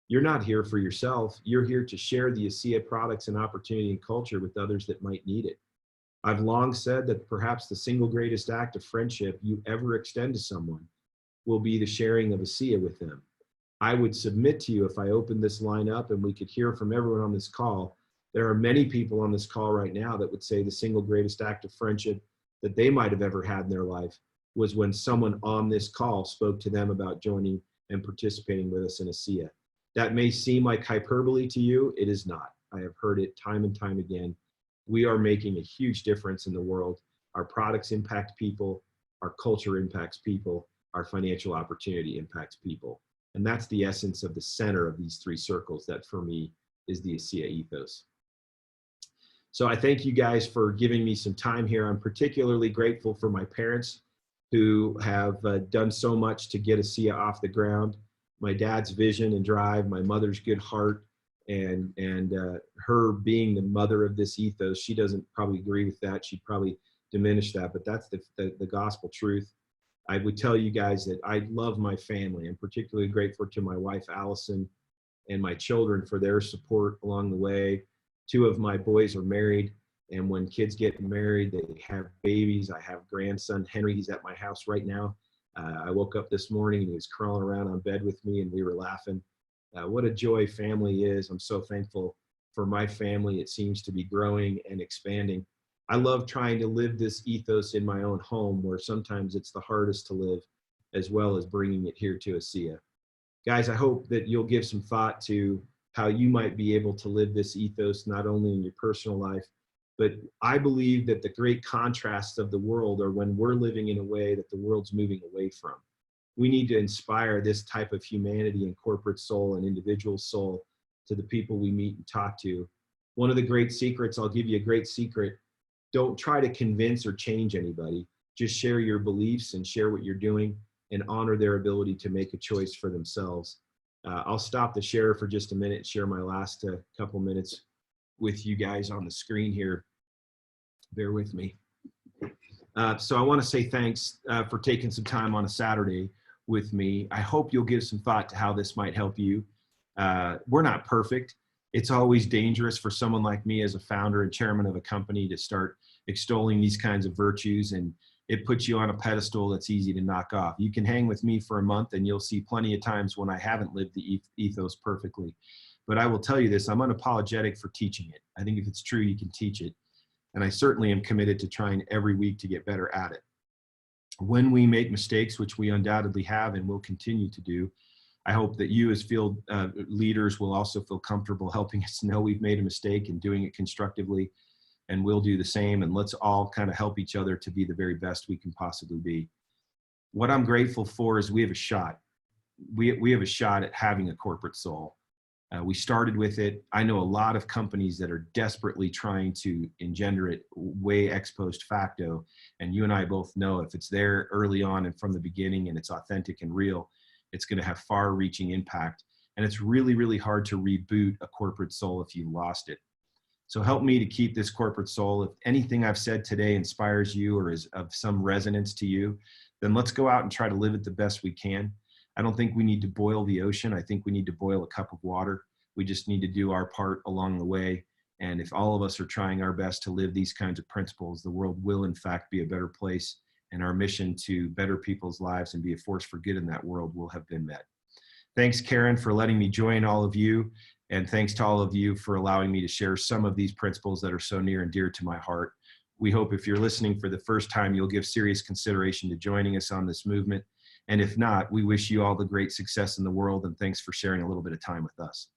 You're not here for yourself. You're here to share the ASEA products and opportunity and culture with others that might need it. I've long said that perhaps the single greatest act of friendship you ever extend to someone will be the sharing of ASEA with them. I would submit to you, if I opened this line up and we could hear from everyone on this call, there are many people on this call right now that would say the single greatest act of friendship that they might have ever had in their life was when someone on this call spoke to them about joining and participating with us in ASEA. That may seem like hyperbole to you. It is not. I have heard it time and time again. We are making a huge difference in the world. Our products impact people. Our culture impacts people. Our financial opportunity impacts people. And that's the essence of the center of these 3 circles that for me is the ASEA ethos. So I thank you guys for giving me some time here. I'm particularly grateful for my parents who have done so much to get ASEA off the ground. My dad's vision and drive, my mother's good heart, and her being the mother of this ethos. She doesn't probably agree with that. She'd probably diminish that, but that's the gospel truth. I would tell you guys that I love my family. I'm particularly grateful to my wife, Allison, and my children for their support along the way. 2 of my boys are married, and when kids get married, they have babies. I have grandson Henry. He's at my house right now. I woke up this morning and he was crawling around on bed with me and we were laughing. What a joy family is. I'm so thankful for my family. It seems to be growing and expanding. I love trying to live this ethos in my own home where sometimes it's the hardest to live, as well as bringing it here to ASEA. Guys, I hope that you'll give some thought to how you might be able to live this ethos, not only in your personal life, but I believe that the great contrasts of the world are when we're living in a way that the world's moving away from. We need to inspire this type of humanity and corporate soul and individual soul to the people we meet and talk to. One of the great secrets, I'll give you a great secret, don't try to convince or change anybody. Just share your beliefs and share what you're doing and honor their ability to make a choice for themselves. I'll stop the share for just a minute, share my last couple minutes with you guys on the screen here. Bear with me. So I want to say thanks for taking some time on a Saturday with me. I hope you'll give some thought to how this might help you. We're not perfect. It's always dangerous for someone like me as a founder and chairman of a company to start extolling these kinds of virtues, and it puts you on a pedestal that's easy to knock off. You can hang with me for a month and you'll see plenty of times when I haven't lived the ethos perfectly. But I will tell you this, I'm unapologetic for teaching it. I think if it's true, you can teach it. And I certainly am committed to trying every week to get better at it. When we make mistakes, which we undoubtedly have and will continue to do, I hope that you as field leaders will also feel comfortable helping us know we've made a mistake and doing it constructively, and we'll do the same, and let's all kind of help each other to be the very best we can possibly be. What I'm grateful for is we have a shot. We have a shot at having a corporate soul. We started with it. I know a lot of companies that are desperately trying to engender it way ex post facto, and you and I both know if it's there early on and from the beginning and it's authentic and real, it's going to have far-reaching impact. And it's really, really hard to reboot a corporate soul if you lost it. So help me to keep this corporate soul. If anything I've said today inspires you or is of some resonance to you, then let's go out and try to live it the best we can. I don't think we need to boil the ocean. I think we need to boil a cup of water. We just need to do our part along the way. And if all of us are trying our best to live these kinds of principles, the world will in fact be a better place, and our mission to better people's lives and be a force for good in that world will have been met. Thanks, Karen, for letting me join all of you. And thanks to all of you for allowing me to share some of these principles that are so near and dear to my heart. We hope if you're listening for the first time, you'll give serious consideration to joining us on this movement. And if not, we wish you all the great success in the world, and thanks for sharing a little bit of time with us.